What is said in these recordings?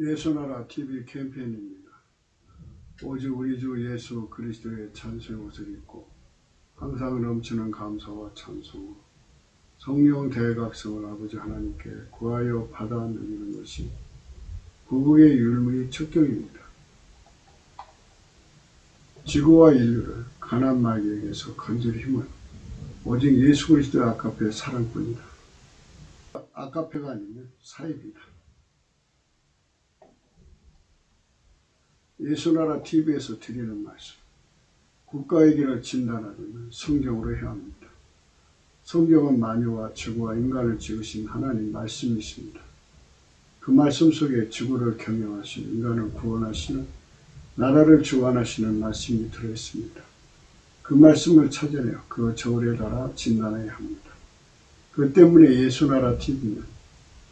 예수나라 TV 캠페인입니다. 오직 우리 주 예수 그리스도의 찬송의 옷을 입고 항상 넘치는 감사와 찬송, 성령 대각성을 아버지 하나님께 구하여 받아 누리는 것이 구국의 율무의 척경입니다. 지구와 인류를 가난 마귀에게서 건질 힘은 오직 예수 그리스도의 아가페 사랑뿐이다. 아가페가 아니면 사입니다. 예수나라 TV에서 드리는 말씀, 국가의 길을 진단하려면 성경으로 해야 합니다. 성경은 만유와 지구와 인간을 지으신 하나님 말씀이십니다. 그 말씀 속에 지구를 경영하시는, 인간을 구원하시는, 나라를 주관하시는 말씀이 들어있습니다. 그 말씀을 찾아내어 그 저울에 달아 진단해야 합니다. 그 때문에 예수나라 TV는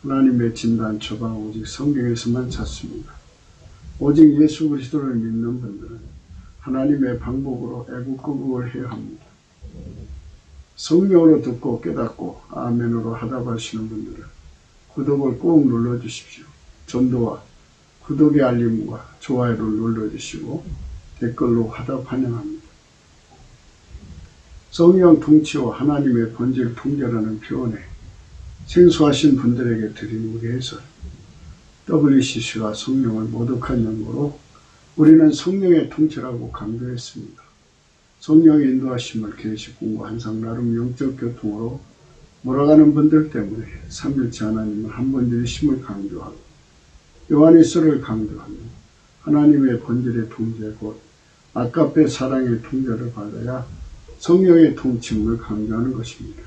하나님의 진단 처방 오직 성경에서만 찾습니다. 오직 예수 그리스도를 믿는 분들은 하나님의 방법으로 애국구국을 해야 합니다. 성령으로 듣고 깨닫고 아멘으로 하답하시는 분들은 구독을 꼭 눌러주십시오. 전도와 구독의 알림과 좋아요를 눌러주시고 댓글로 화답 환영합니다. 성령 통치와 하나님의 본질 통제라는 표현에 생소하신 분들에게 드린 우리 해설, WCC가 성령을 모독한 연고로 우리는 성령의 통치라고 강조했습니다. 성령의 인도하심을 계시 공부 항상 나름 영적 교통으로 몰아가는 분들 때문에 삼일체 하나님은 한 분들이심을 강조하고 요한일서를 강조하며 하나님의 본질의 통제 곧 아가페 사랑의 통제를 받아야 성령의 통치임을 강조하는 것입니다.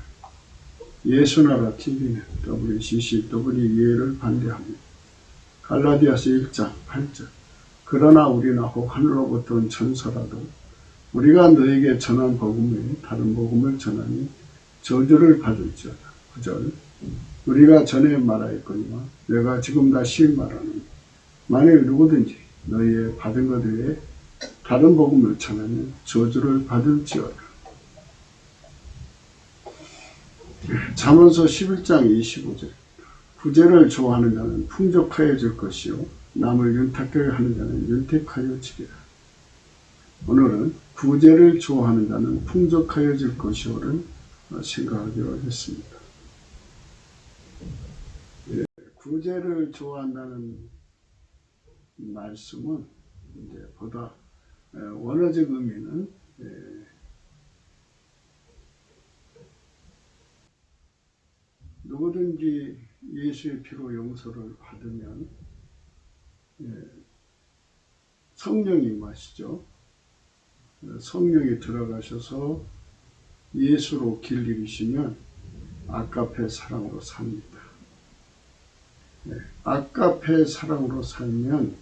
예수나라 TV는 WCCW 이해를 반대합니다. 갈라디아서 1장 8절 그러나 우리나 혹 하늘로부터 온 천사라도 우리가 너에게 전한 복음에 다른 복음을 전하니 저주를 받을지어다. 9절 우리가 전에 말하였거니와 내가 지금 다시 말하노니 만일 누구든지 너희의 받은 것 외에 다른 복음을 전하면 저주를 받을지어다. 잠언서 11장 25절 구제를 좋아하는 자는 풍족하여질 것이요 남을 윤택하게 하는 자는 윤택하여지리라. 오늘은 구제를 좋아하는 자는 풍족하여질 것이요를 생각하기로 했습니다. 구제를 좋아한다는 말씀은 이제 보다 원어적 의미는 누구든지 예수의 피로 용서를 받으면 성령이 임하시죠. 성령이 들어가셔서 예수로 길 잃으시면 아가페 사랑으로 삽니다. 아가페 사랑으로 살면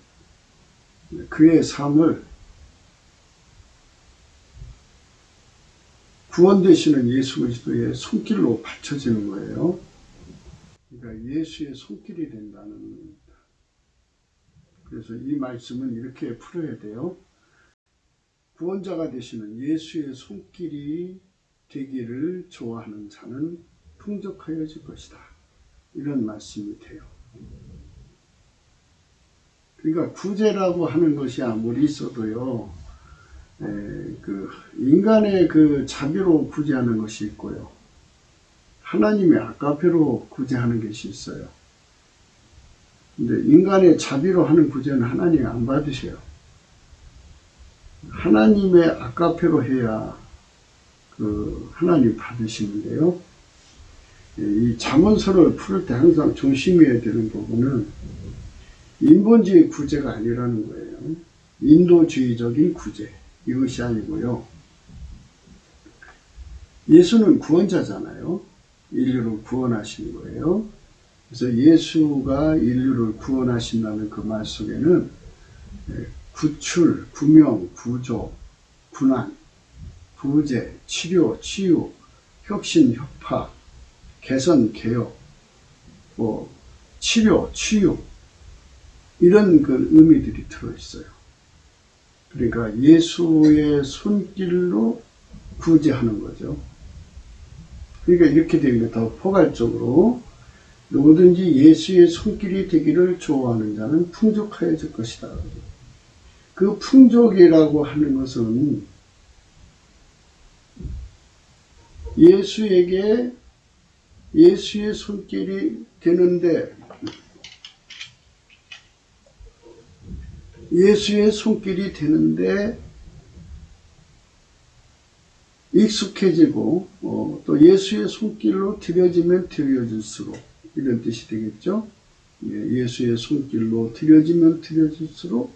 그의 삶을 구원되시는 예수 그리스도의 손길로 받쳐지는 거예요. 그러니까 예수의 손길이 된다는 겁니다. 그래서 이 말씀은 이렇게 풀어야 돼요. 구원자가 되시는 예수의 손길이 되기를 좋아하는 자는 풍족하여질 것이다. 이런 말씀이 돼요. 그러니까 구제라고 하는 것이 아무리 있어도요, 인간의 그 자비로 구제하는 것이 있고요. 하나님의 아가페로 구제하는 것이 있어요. 근데 인간의 자비로 하는 구제는 하나님이 안 받으세요. 하나님의 아가페로 해야 하나님 받으시는데요. 이 잠언서를 풀 때 항상 조심해야 되는 부분은 인본주의 구제가 아니라는 거예요. 인도주의적인 구제. 이것이 아니고요. 예수는 구원자잖아요. 인류를 구원하신 거예요. 그래서 예수가 인류를 구원하신다는 그 말 속에는 구출, 구명, 구조, 군안, 구제, 치료, 치유, 혁신, 혁파, 개선, 개혁, 치료, 치유 이런 그 의미들이 들어있어요. 그러니까 예수의 손길로 구제하는 거죠. 그러니까 이렇게 되면 더 포괄적으로 누구든지 예수의 손길이 되기를 좋아하는 자는 풍족하여질 것이다. 그 풍족이라고 하는 것은 예수에게 예수의 손길이 되는데 익숙해지고 또 예수의 손길로 들여지면 들여질수록 이런 뜻이 되겠죠. 예수의 손길로 들여지면 들여질수록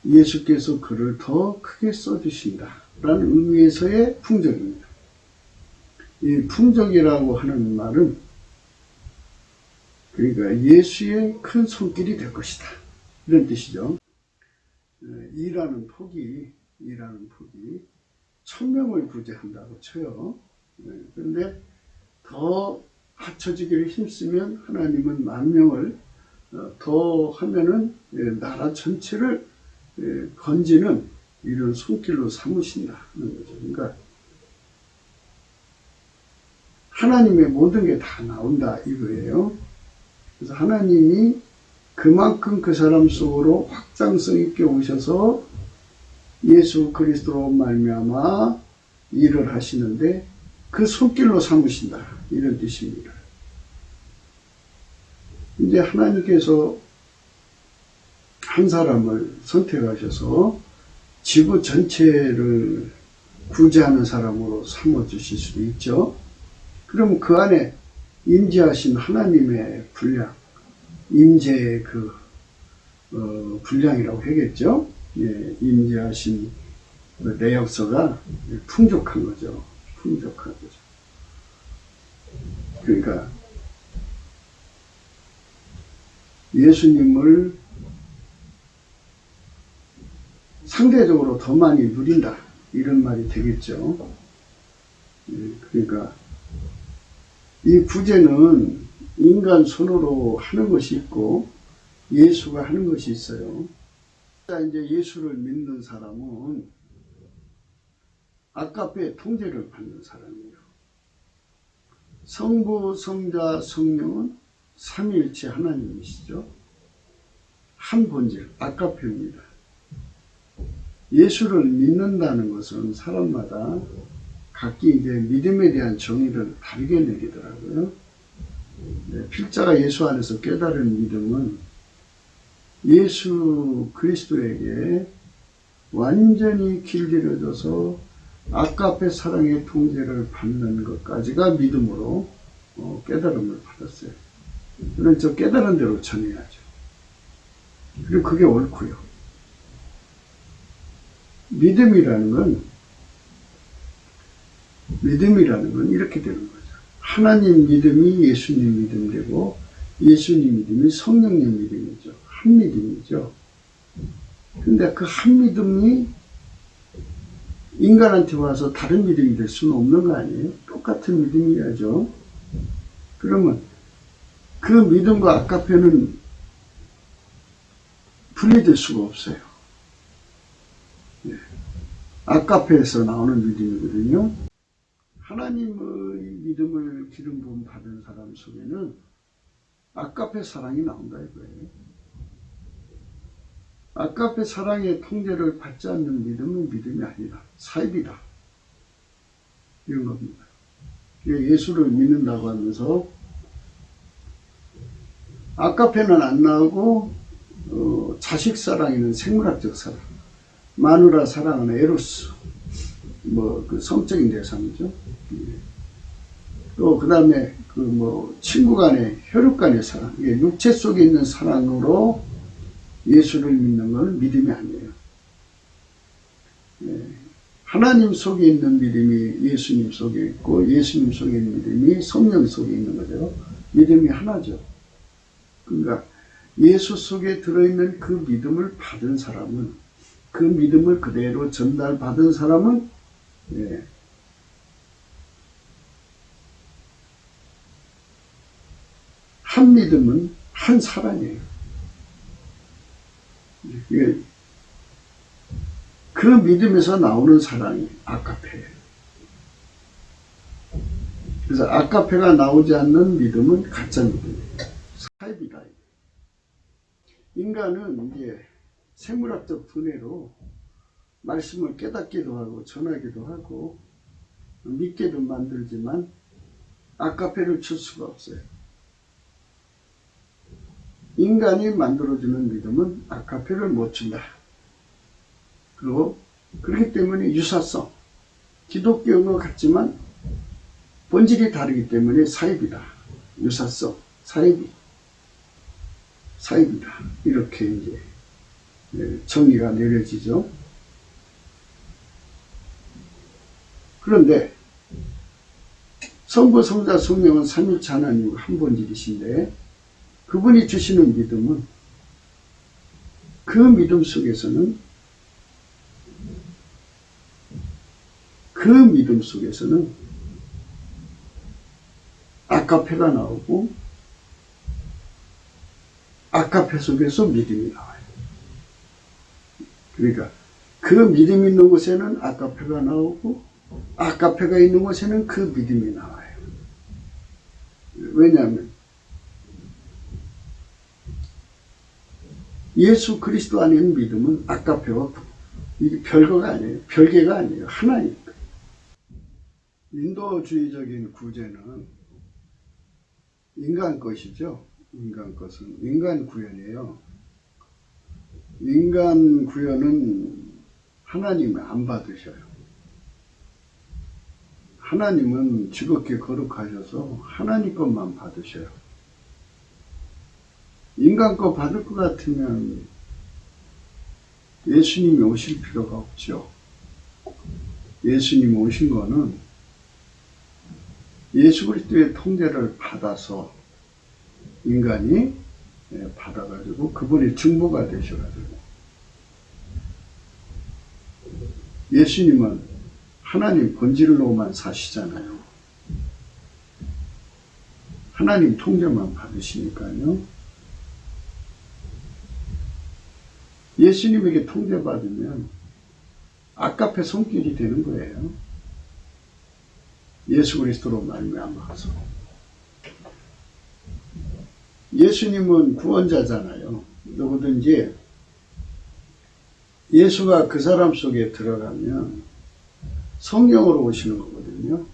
예수께서 그를 더 크게 써주신다 라는 의미에서의 풍족입니다. 이 풍족이라고 하는 말은 그러니까 예수의 큰 손길이 될 것이다 이런 뜻이죠. 일하는 폭이 1000명을 구제한다고 쳐요. 그런데 더 합쳐지기를 힘쓰면 하나님은 10,000명을 더 하면은 나라 전체를 건지는 이런 손길로 삼으신다는 거죠. 그러니까 하나님의 모든 게 다 나온다 이거예요. 그래서 하나님이 그만큼 그 사람 속으로 확장성 있게 오셔서 예수 그리스도로 말미암아 일을 하시는데 그 손길로 삼으신다 이런 뜻입니다. 이제 하나님께서 한 사람을 선택하셔서 지구 전체를 구제하는 사람으로 삼아주실 수도 있죠. 그럼 그 안에 임재하신 하나님의 분량, 임재의 분량이라고 하겠죠. 임재하신 내역서가 풍족한 거죠. 그러니까 예수님을 상대적으로 더 많이 누린다 이런 말이 되겠죠. 그러니까 이 구제는 인간 손으로 하는 것이 있고 예수가 하는 것이 있어요. 이제 예수를 믿는 사람은 아까페 통제를 받는 사람이에요. 성부, 성자, 성령은 삼위일체 하나님이시죠. 한 본질, 아까페입니다. 예수를 믿는다는 것은 사람마다 각기 이제 믿음에 대한 정의를 다르게 내리더라고요. 필자가 예수 안에서 깨달은 믿음은 예수 그리스도에게 완전히 길들여져서 아까페 사랑의 통제를 받는 것까지가 믿음으로 깨달음을 받았어요. 그는 저 깨달은 대로 전해야죠. 그리고 그게 옳고요. 믿음이라는 건 이렇게 되는 거죠. 하나님 믿음이 예수님 믿음 되고 예수님 믿음이 성령님 믿음이죠. 한 믿음이죠. 근데 그 한 믿음이 인간한테 와서 다른 믿음이 될 수는 없는 거 아니에요? 똑같은 믿음이야죠. 그러면 그 믿음과 아까페는 분리될 수가 없어요. 아까페에서 나오는 믿음이거든요. 하나님의 믿음을 기름 부음 받은 사람 속에는 아까페 사랑이 나온다 이거예요. 아까페 사랑의 통제를 받지 않는 믿음은 믿음이 아니다. 사입이다. 이런 겁니다. 예수를 믿는다고 하면서 아까페는 안 나오고 자식 사랑에는 생물학적 사랑, 마누라 사랑은 에로스, 그 성적인 대상이죠. 또 그 다음에 친구 간의 혈육 간의 사랑, 육체 속에 있는 사랑으로 예수를 믿는 건 믿음이 아니에요. 하나님 속에 있는 믿음이 예수님 속에 있고 예수님 속에 있는 믿음이 성령 속에 있는 거죠. 믿음이 하나죠. 그러니까 예수 속에 들어있는 그 믿음을 받은 사람은, 그 믿음을 그대로 전달받은 사람은 한 믿음은 한 사랑이에요. 그 믿음에서 나오는 사랑이 아까페예요. 그래서 아카페가 나오지 않는 믿음은 가짜 믿음이에요. 사입이다. 인간은 이제 생물학적 두뇌로 말씀을 깨닫기도 하고 전하기도 하고 믿게도 만들지만 아카페를 줄 수가 없어요. 인간이 만들어주는 믿음은 아카페를 못 준다. 그리고 그렇기 때문에 유사성, 기독교와 같지만 본질이 다르기 때문에 사입이다. 유사성, 사입이다. 이렇게 이제 정의가 내려지죠. 그런데 성부, 성자, 성령은 삼위일체 하나님 한 본질이신데 그분이 주시는 믿음은 그 믿음 속에서는 아카페가 나오고 아카페 속에서 믿음이 나와요. 그러니까 그 믿음이 있는 곳에는 아카페가 나오고 아카페가 있는 곳에는 그 믿음이 나와요. 왜냐하면 예수 그리스도 안에 있는 믿음은 아카페와 이게 별개가 아니에요. 하나니까. 인도주의적인 구제는 인간 것이죠. 인간 것은 인간 구현이에요. 인간 구현은 하나님이 안 받으셔요. 하나님은 지극히 거룩하셔서 하나님 것만 받으셔요. 인간 거 받을 것 같으면 예수님이 오실 필요가 없죠. 예수님이 오신 거는 예수 그리스도의 통제를 받아서 인간이 받아가지고 그분의 중보가 되셔가지고 예수님은 하나님 본질로만 사시잖아요. 하나님 통제만 받으시니까요. 예수님에게 통제받으면 아카페 손길이 되는 거예요. 예수 그리스도로 말미암아서. 예수님은 구원자잖아요. 누구든지 예수가 그 사람 속에 들어가면 성령으로 오시는 거거든요.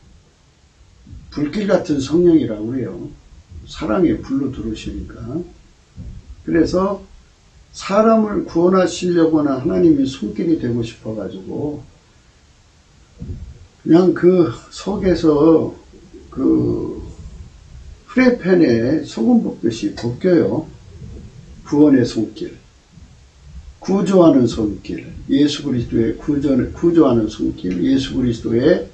불길 같은 성령이라고 해요. 사랑의 불로 들어오시니까. 그래서 사람을 구원하시려거나 하나님이 손길이 되고 싶어가지고 그냥 그 속에서 그 프라이팬에 소금 볶듯이 벗겨요. 구원의 손길, 구조하는 손길, 예수 그리스도의 구조하는 손길, 예수 그리스도의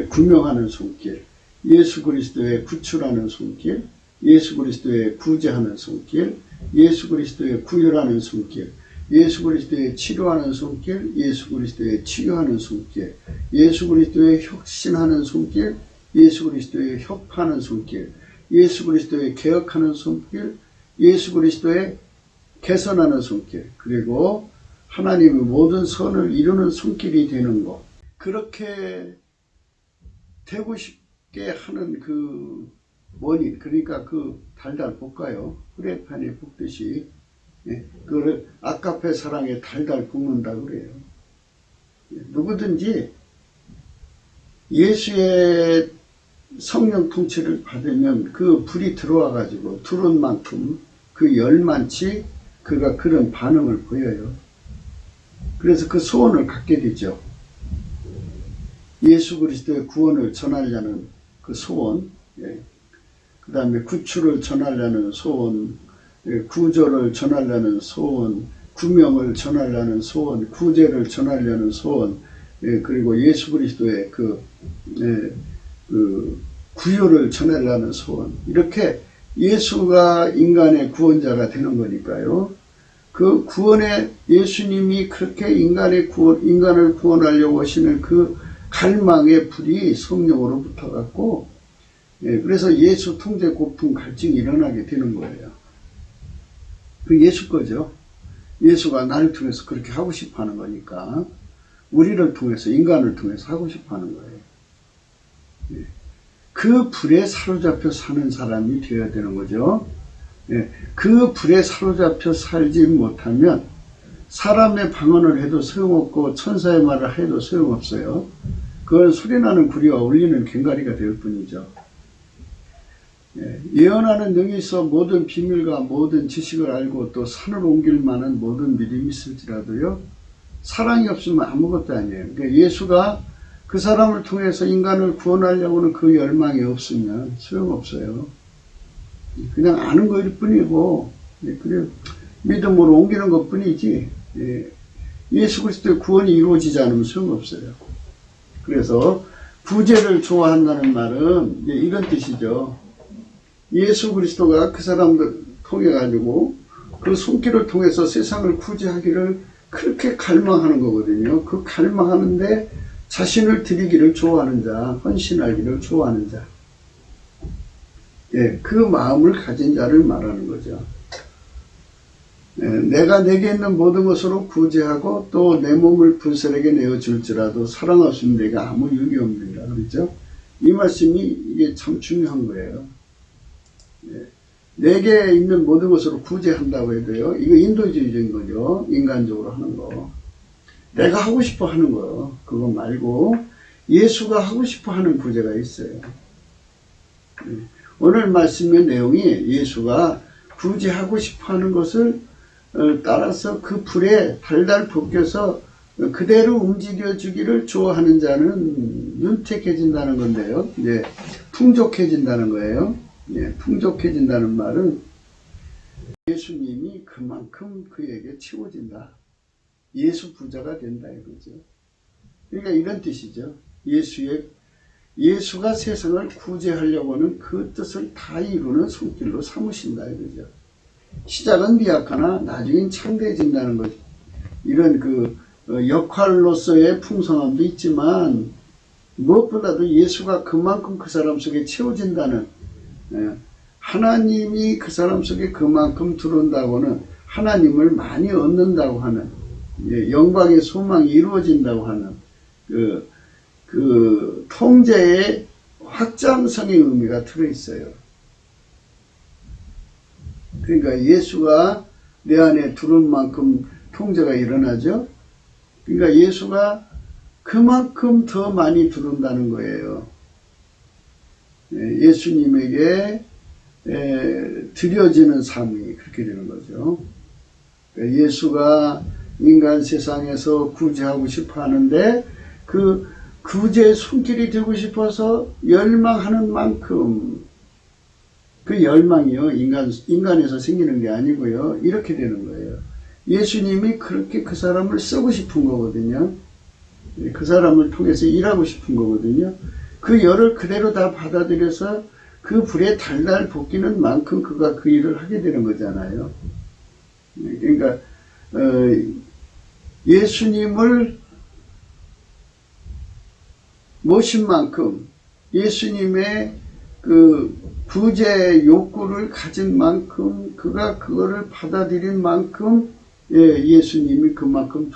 구명하는 손길, 예수 그리스도의 구출하는 손길, 예수 그리스도의 구제하는 손길, 예수 그리스도의 구휼하는 손길, 예수 그리스도의 치료하는 손길, 예수 그리스도의 치유하는 손길, 예수 그리스도의 혁신하는 손길, 예수 그리스도의 협파하는 손길, 예수 그리스도의 개혁하는 손길, 예수 그리스도의 개선하는 손길, 그리고 하나님의 모든 선을 이루는 손길이 되는 것. 그렇게 되고 싶게 하는 그 원인, 그러니까 그 달달 볶아요. 프라이팬에 볶듯이. 그거를 아카페 사랑에 달달 볶는다 그래요. 누구든지 예수의 성령 통치를 받으면 그 불이 들어와 가지고 두른 만큼 그 열만치 그가 그런 반응을 보여요. 그래서 그 소원을 갖게 되죠. 예수 그리스도의 구원을 전하려는 그 소원, 그 다음에 구출을 전하려는 소원, 구조를 전하려는 소원, 구명을 전하려는 소원, 구제를 전하려는 소원, 그리고 예수 그리스도의 그 구요를 전하려는 소원. 이렇게 예수가 인간의 구원자가 되는 거니까요. 그 구원에 예수님이 그렇게 인간을 구원하려고 하시는 그 갈망의 불이 성령으로 붙어갖고, 그래서 예수 통제 고품 갈증이 일어나게 되는 거예요. 그 예수 거죠. 예수가 나를 통해서 그렇게 하고 싶어 하는 거니까, 우리를 통해서, 인간을 통해서 하고 싶어 하는 거예요. 그 불에 사로잡혀 사는 사람이 되어야 되는 거죠. 예, 그 불에 사로잡혀 살지 못하면 사람의 방언을 해도 소용없고 천사의 말을 해도 소용없어요. 그건 소리나는 구리와 울리는 꽹과리가 될 뿐이죠. 예, 예언하는 능이 있어 모든 비밀과 모든 지식을 알고 또 산을 옮길 만한 모든 믿음이 있을지라도요, 사랑이 없으면 아무것도 아니에요. 그러니까 예수가 그 사람을 통해서 인간을 구원하려고는 그 열망이 없으면 소용없어요. 그냥 아는 거일 뿐이고, 그래 믿음으로 옮기는 것 뿐이지, 예수 그리스도의 구원이 이루어지지 않으면 소용없어요. 그래서 구제를 좋아한다는 말은 이런 뜻이죠. 예수 그리스도가 그 사람들 통해 가지고 그 손길을 통해서 세상을 구제하기를 그렇게 갈망하는 거거든요. 그 갈망하는데 자신을 드리기를 좋아하는 자, 헌신하기를 좋아하는 자, 그 마음을 가진 자를 말하는 거죠. 내가 내게 있는 모든 것으로 구제하고 또 내 몸을 불살에게 내어줄지라도 사랑 없으면 내가 아무 유익이 없느니라. 그렇죠? 이 말씀이 이게 참 중요한 거예요. 내게 있는 모든 것으로 구제한다고 해도요, 이거 인도주의적인 거죠. 인간적으로 하는 거. 내가 하고 싶어 하는 거, 그거 말고 예수가 하고 싶어 하는 구제가 있어요. 오늘 말씀의 내용이 예수가 구제하고 싶어 하는 것을 따라서 그 불에 달달 벗겨서 그대로 움직여 주기를 좋아하는 자는 윤택해진다는 건데요. 이제 풍족해진다는 거예요. 풍족해진다는 말은 예수님이 그만큼 그에게 채워진다. 예수 부자가 된다 이거죠. 그러니까 이런 뜻이죠. 예수가 세상을 구제하려고 하는 그 뜻을 다 이루는 손길로 삼으신다 이거죠. 시작은 미약하나 나중엔 창대해진다는 거죠. 이런 그 역할로서의 풍성함도 있지만 무엇보다도 예수가 그만큼 그 사람 속에 채워진다는, 하나님이 그 사람 속에 그만큼 들어온다고는 하나님을 많이 얻는다고 하는, 영광의 소망이 이루어진다고 하는 그 통제의 확장성의 의미가 들어있어요. 그러니까 예수가 내 안에 들어온 만큼 통제가 일어나죠. 그러니까 예수가 그만큼 더 많이 들어온다는 거예요. 예수님에게 드려지는 삶이 그렇게 되는 거죠. 예수가 인간 세상에서 구제하고 싶어 하는데 그 구제의 손길이 되고 싶어서 열망하는 만큼, 그 열망이요, 인간에서 생기는 게 아니고요, 이렇게 되는 거예요. 예수님이 그렇게 그 사람을 쓰고 싶은 거거든요. 그 사람을 통해서 일하고 싶은 거거든요. 그 열을 그대로 다 받아들여서 그 불에 달달 볶이는 만큼 그가 그 일을 하게 되는 거잖아요. 그러니까 예수님을 모신 만큼, 예수님의 그 구제 욕구를 가진 만큼, 그가 그거를 받아들인 만큼, 예수님이 그만큼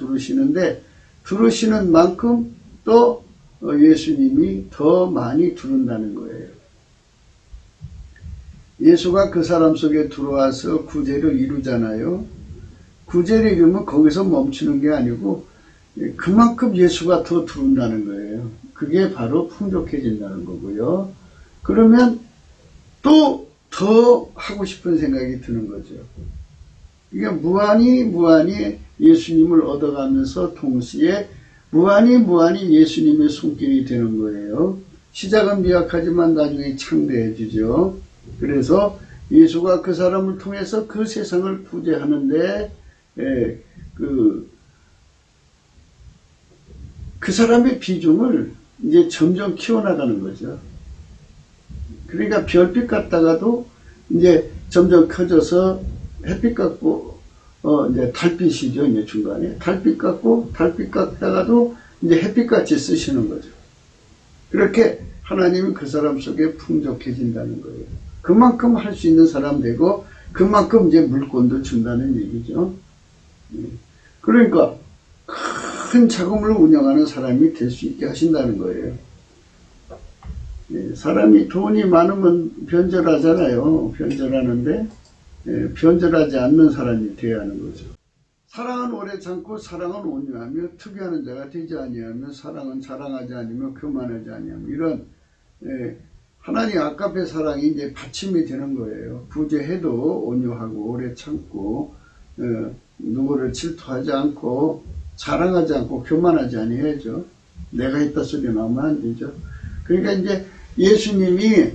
들으시는 만큼 또 예수님이 더 많이 들은다는 거예요. 예수가 그 사람 속에 들어와서 구제를 이루잖아요. 구제를 이루면 거기서 멈추는 게 아니고 그만큼 예수가 더 들어온다는 거예요. 그게 바로 풍족해진다는 거고요. 그러면 또 더 하고 싶은 생각이 드는 거죠. 이게 무한히 예수님을 얻어가면서 동시에 무한히 예수님의 손길이 되는 거예요. 시작은 미약하지만 나중에 창대해지죠. 그래서 예수가 그 사람을 통해서 그 세상을 구제하는데 그 사람의 비중을 이제 점점 키워나가는 거죠. 그러니까 별빛 같다가도 이제 점점 커져서 햇빛 같고, 이제 달빛이죠, 이제 중간에. 달빛 같다가도 이제 햇빛같이 쓰시는 거죠. 그렇게 하나님은 그 사람 속에 풍족해진다는 거예요. 그만큼 할 수 있는 사람 되고, 그만큼 이제 물건도 준다는 얘기죠. 그러니까, 큰 자금을 운영하는 사람이 될 수 있게 하신다는 거예요. 사람이 돈이 많으면 변절하잖아요. 변절하는데 변절하지 않는 사람이 되어야 하는 거죠. 사랑은 오래 참고 사랑은 온유하며 투기하는 자가 되지 아니하며 사랑은 자랑하지 않으며 교만하지 아니하며 이런 하나님 아까페 사랑이 이제 받침이 되는 거예요. 부재해도 온유하고 오래 참고 누구를 질투하지 않고 자랑하지 않고 교만하지 아니해야죠. 내가 했다 소리 나오면 안 되죠. 그러니까 이제 예수님이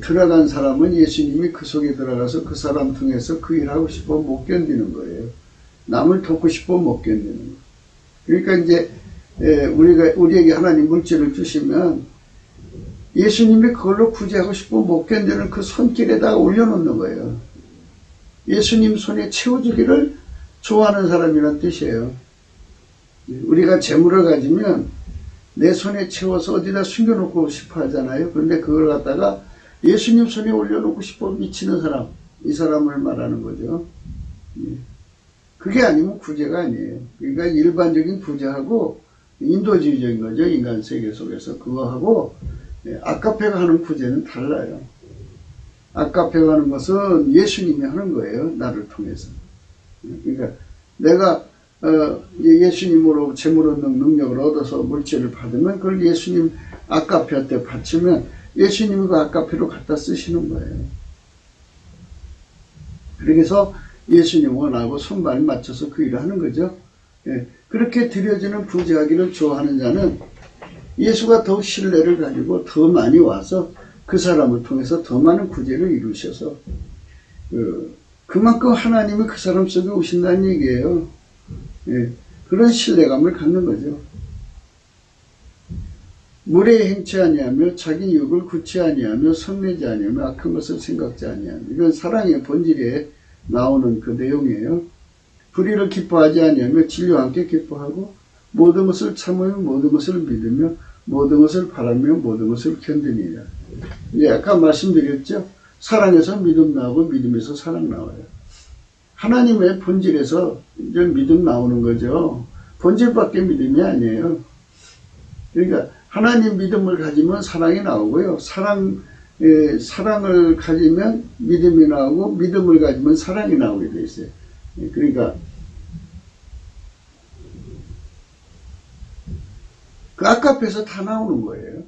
들어간 사람은 예수님이 그 속에 들어가서 그 사람 통해서 그 일하고 싶어 못 견디는 거예요. 남을 돕고 싶어 못 견디는 거예요. 그러니까 이제 우리에게 하나님 물질을 주시면 예수님이 그걸로 구제하고 싶어 못 견디는 그 손길에다가 올려놓는 거예요. 예수님 손에 채워주기를 좋아하는 사람이란 뜻이에요. 우리가 재물을 가지면 내 손에 채워서 어디다 숨겨놓고 싶어 하잖아요. 그런데 그걸 갖다가 예수님 손에 올려놓고 싶어 미치는 사람, 이 사람을 말하는 거죠. 그게 아니면 구제가 아니에요. 그러니까 일반적인 구제하고 인도주의적인 거죠. 인간 세계 속에서 그거하고 아카페가 하는 구제는 달라요. 아카페가 하는 것은 예수님이 하는 거예요. 나를 통해서. 그러니까 내가 예수님으로 재물 얻는 능력을 얻어서 물질을 받으면 그걸 예수님 아카페한테 바치면 예수님이 그 아카페로 갖다 쓰시는 거예요. 그래서 예수님 원하고 손발 맞춰서 그 일을 하는 거죠. 그렇게 드려지는 부재하기를 좋아하는 자는 예수가 더욱 신뢰를 가지고 더 많이 와서 그 사람을 통해서 더 많은 구제를 이루셔서 그만큼 하나님이 그 사람 속에 오신다는 얘기예요. 그런 신뢰감을 갖는 거죠. 무례에 행치 아니하며 자기 욕을 굳지 아니하며 성내지 아니하며 악한 것을 생각지 아니하며 이건 사랑의 본질에 나오는 그 내용이에요. 불의를 기뻐하지 아니하며 진리와 함께 기뻐하고 모든 것을 참으며 모든 것을 믿으며 모든 것을 바라며 모든 것을 견디니라. 아까 말씀드렸죠. 사랑에서 믿음 나오고 믿음에서 사랑 나와요. 하나님의 본질에서 이제 믿음 나오는 거죠. 본질밖에 믿음이 아니에요. 그러니까 하나님 믿음을 가지면 사랑이 나오고요. 사랑을 가지면 믿음이 나오고 믿음을 가지면 사랑이 나오게 돼 있어요. 그러니까 그 아카페에서 다 나오는 거예요.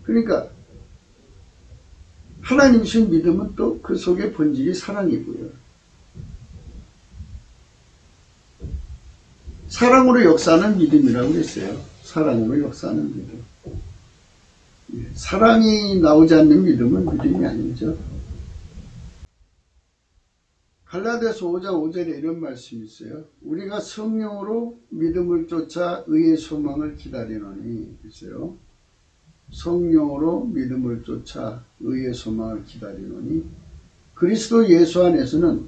그러니까 하나님이신 믿음은 또 그 속의 본질이 사랑이고요. 사랑으로 역사하는 믿음이라고 했어요. 사랑으로 역사하는 믿음. 사랑이 나오지 않는 믿음은 믿음이 아니죠. 갈라디아서 5장 5절에 이런 말씀이 있어요. 우리가 성령으로 믿음을 쫓아 의의 소망을 기다리노니 있어요. 성령으로 믿음을 쫓아 의의 소망을 기다리노니 그리스도 예수 안에서는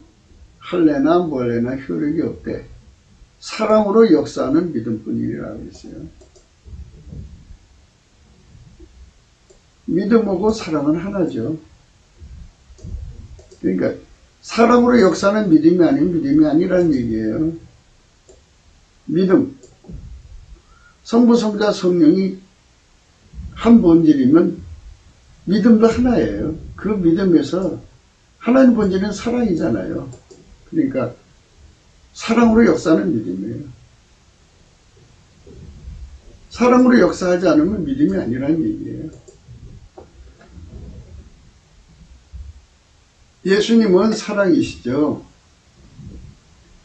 할례나 멀례나 효력이 없대. 사랑으로 역사하는 믿음뿐이라고 했어요. 믿음하고 사랑은 하나죠. 그러니까 사랑으로 역사하는 믿음이 아닌 믿음이 아니라는 얘기예요. 믿음. 성부, 성자, 성령이 한 본질이면 믿음도 하나예요. 그 믿음에서 하나님 본질은 사랑이잖아요. 그러니까 사랑으로 역사하는 믿음이에요. 사랑으로 역사하지 않으면 믿음이 아니라는 얘기예요. 예수님은 사랑이시죠.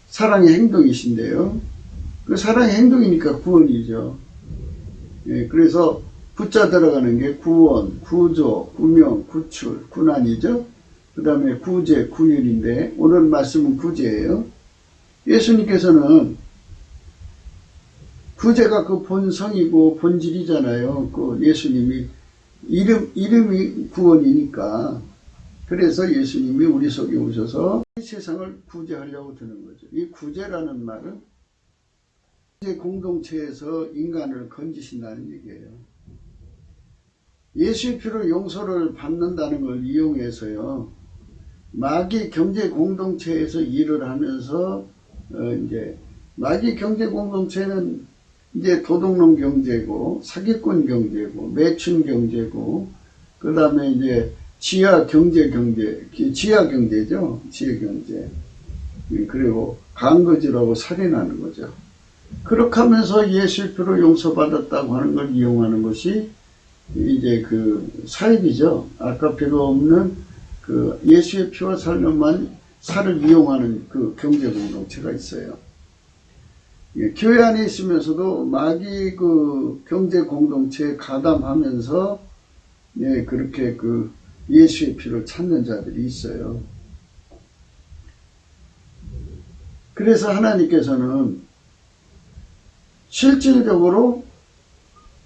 사랑의 행동이신데요. 그 사랑의 행동이니까 구원이죠. 그래서 구자 들어가는 게 구원, 구조, 구명, 구출, 군안이죠. 그 다음에 구제, 구휼인데 오늘 말씀은 구제예요. 예수님께서는 구제가 그 본성이고 본질이잖아요. 그 예수님이 이름이 구원이니까. 그래서 예수님이 우리 속에 오셔서 세상을 구제하려고 드는 거죠. 이 구제라는 말은 구제 공동체에서 인간을 건지신다는 얘기예요. 예수의 피로 용서를 받는다는 걸 이용해서요. 마귀 경제 공동체에서 일을 하면서 이제 마귀 경제 공동체는 이제 도둑놈 경제고, 사기꾼 경제고, 매춘 경제고, 그 다음에 이제 지하 경제죠. 지하 경제. 그리고 강거지라고 살인하는 거죠. 그렇게 하면서 예수의 피로 용서받았다고 하는 걸 이용하는 것이 이제 그 사입이죠. 아까 필요 없는 그 예수의 피와 살로만 살을 이용하는 그 경제 공동체가 있어요. 교회 안에 있으면서도 마귀 그 경제 공동체에 가담하면서 그렇게 그 예수의 피를 찾는 자들이 있어요. 그래서 하나님께서는 실질적으로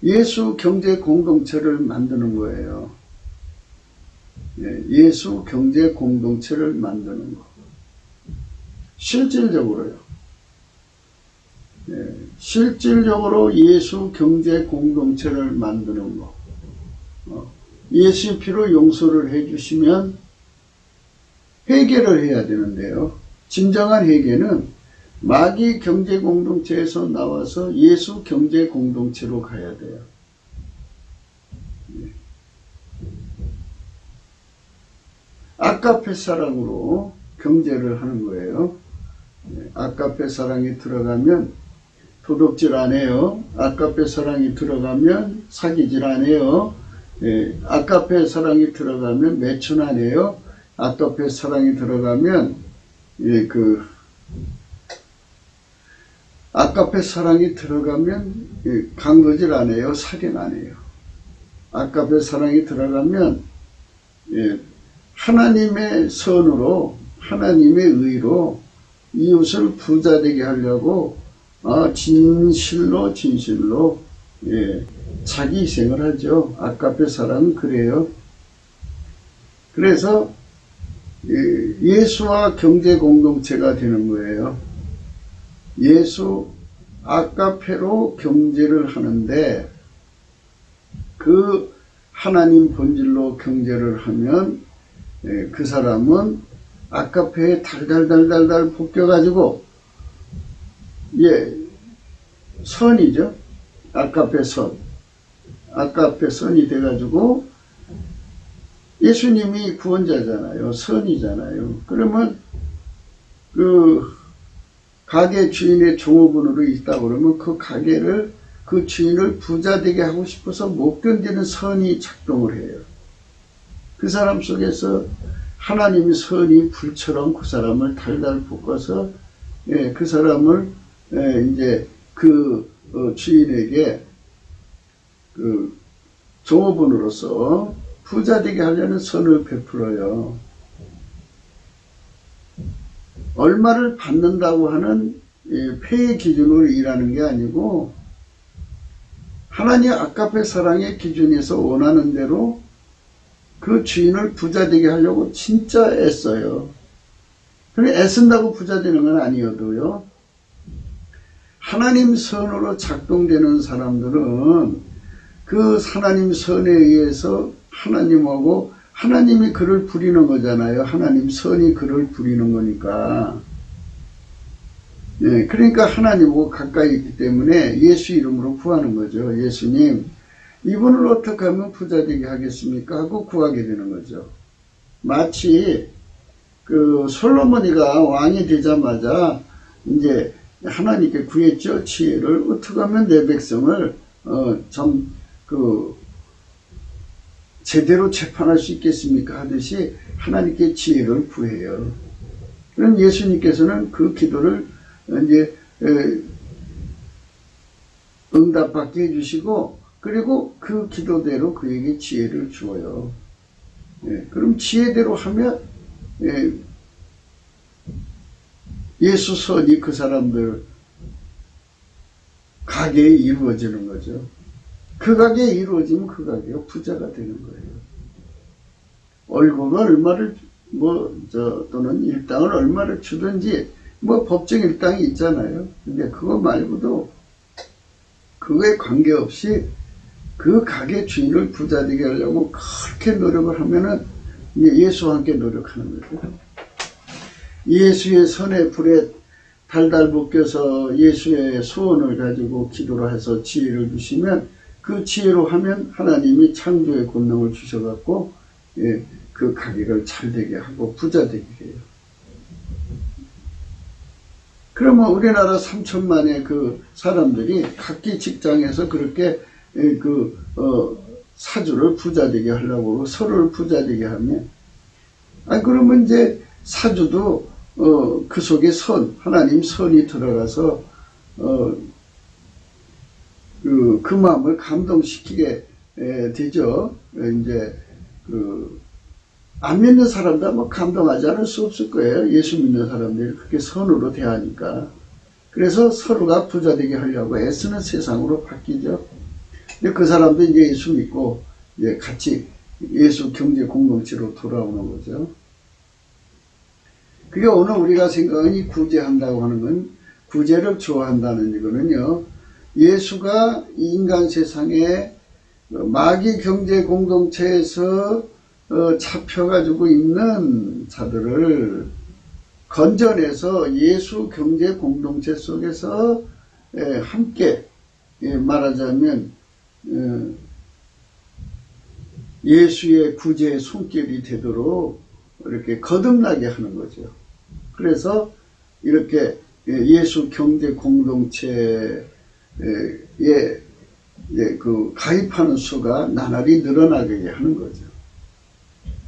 예수 경제 공동체를 만드는 거예요. 예수 경제 공동체를 만드는 거. 실질적으로요. 실질적으로 예수 경제 공동체를 만드는 거. 예수의 피로 용서를 해주시면 회개를 해야 되는데요. 진정한 회개는 마귀 경제 공동체에서 나와서 예수 경제 공동체로 가야 돼요. 아까페 사랑으로 경제를 하는 거예요. 아까페 사랑이 들어가면 도둑질 안 해요. 아까페 사랑이 들어가면 사기질 안 해요. 아까페 사랑이 들어가면 매춘 안 해요. 아까페 사랑이 들어가면 아까페 사랑이 들어가면 강거질 안 해요. 살인 안 해요. 아까페 사랑이 들어가면 하나님의 선으로 하나님의 의로 이웃을 부자되게 하려고 진실로 자기 희생을 하죠. 아까페 사랑은 그래요. 그래서 예수와 경제 공동체가 되는 거예요. 예수 아까페로 경제를 하는데 그 하나님 본질로 경제를 하면 그 사람은 아까페에 달달달달달 볶여가지고 선이죠. 아까페 선. 아까페 선이 돼가지고 예수님이 구원자잖아요. 선이잖아요. 그러면 그 가게 주인의 종업원으로 있다 그러면 그 가게를 그 주인을 부자되게 하고 싶어서 못 견디는 선이 작동을 해요. 그 사람 속에서 하나님의 선이 불처럼 그 사람을 달달 볶아서 그 사람을 이제 그 주인에게 그 종업원으로서 부자되게 하려는 선을 베풀어요. 얼마를 받는다고 하는 폐의 기준으로 일하는 게 아니고 하나님 아까페 사랑의 기준에서 원하는 대로 그 주인을 부자되게 하려고 진짜 애써요. 그래 애쓴다고 부자되는 건 아니어도요. 하나님 선으로 작동되는 사람들은 그 하나님 선에 의해서 하나님하고 하나님이 그를 부리는 거잖아요. 하나님 선이 그를 부리는 거니까. 그러니까 하나님하고 가까이 있기 때문에 예수 이름으로 구하는 거죠. 예수님, 이분을 어떻게 하면 부자되게 하겠습니까? 하고 구하게 되는 거죠. 마치 그 솔로몬이가 왕이 되자마자 이제 하나님께 구했죠. 지혜를 어떻게 하면 내 백성을 제대로 재판할 수 있겠습니까? 하듯이 하나님께 지혜를 구해요. 그럼 예수님께서는 그 기도를 이제 응답받게 해주시고 그리고 그 기도대로 그에게 지혜를 주어요. 그럼 지혜대로 하면 예수 선이 그 사람들 가게에 이루어지는 거죠. 그 가게에 이루어지면 그 가게가 부자가 되는 거예요. 월급을 얼마를 또는 일당을 얼마를 주든지 법정 일당이 있잖아요. 근데 그거 말고도 그거에 관계없이 그 가게 주인을 부자되게 하려고 그렇게 노력을 하면은 예수와 함께 노력하는 거죠. 예수의 선의 불에 달달 볶여서 예수의 소원을 가지고 기도를 해서 지혜를 주시면 그 지혜로 하면 하나님이 창조의 권능을 주셔갖고 그 가게를 잘되게 하고 부자 되게 해요. 그러면 우리나라 3천만의 그 사람들이 각기 직장에서 그렇게 사주를 부자되게 하려고 서로를 부자되게 하면, 그러면 이제 사주도 그 속에 하나님 선이 들어가서 그 마음을 감동시키게 되죠. 이제 안 믿는 사람도 뭐 감동하지 않을 수 없을 거예요. 예수 믿는 사람들이 그렇게 선으로 대하니까. 그래서 서로가 부자되게 하려고 애쓰는 세상으로 바뀌죠. 근데 그 사람도 이제 예수 믿고 이제 같이 예수 경제 공동체로 돌아오는 거죠. 그게 오늘 우리가 생각하는 이 구제한다고 하는 건, 구제를 좋아한다는 이거는요, 예수가 인간 세상에 마귀 경제 공동체에서 잡혀가지고 있는 자들을 건져내서 예수 경제 공동체 속에서 함께 말하자면 예수의 구제의 손길이 되도록 이렇게 거듭나게 하는 거죠. 그래서 이렇게 예수 경제 공동체에 가입하는 수가 나날이 늘어나게 하는 거죠.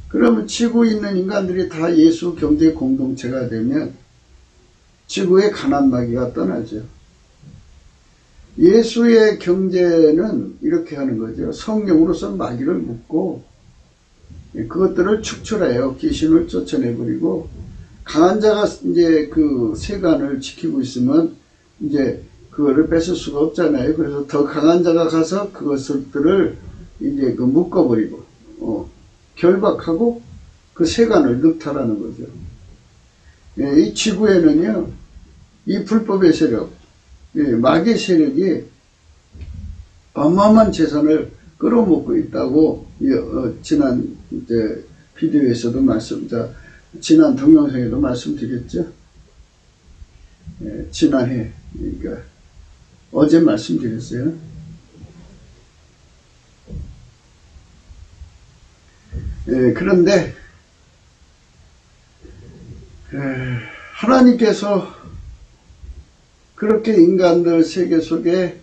그러면 지구에 있는 인간들이 다 예수 경제 공동체가 되면 지구의 가난 마귀가 떠나죠. 예수의 경제는 이렇게 하는 거죠. 성령으로서 마귀를 묶고 그것들을 축출해요. 귀신을 쫓아내버리고, 강한 자가 이제 그 세간을 지키고 있으면 이제 그거를 뺏을 수가 없잖아요. 그래서 더 강한 자가 가서 그것들을 이제 묶어버리고 결박하고 그 세간을 늑탈하는 거죠. 이 지구에는요, 이 불법의 세력, 마귀의 세력이 어마어마한 재산을 끌어모고 있다고 지난 이제 비디오에서도 지난 동영상에도 말씀드렸죠. 지난해, 그러니까 어제 말씀드렸어요. 그런데 하나님께서 그렇게 인간들 세계 속에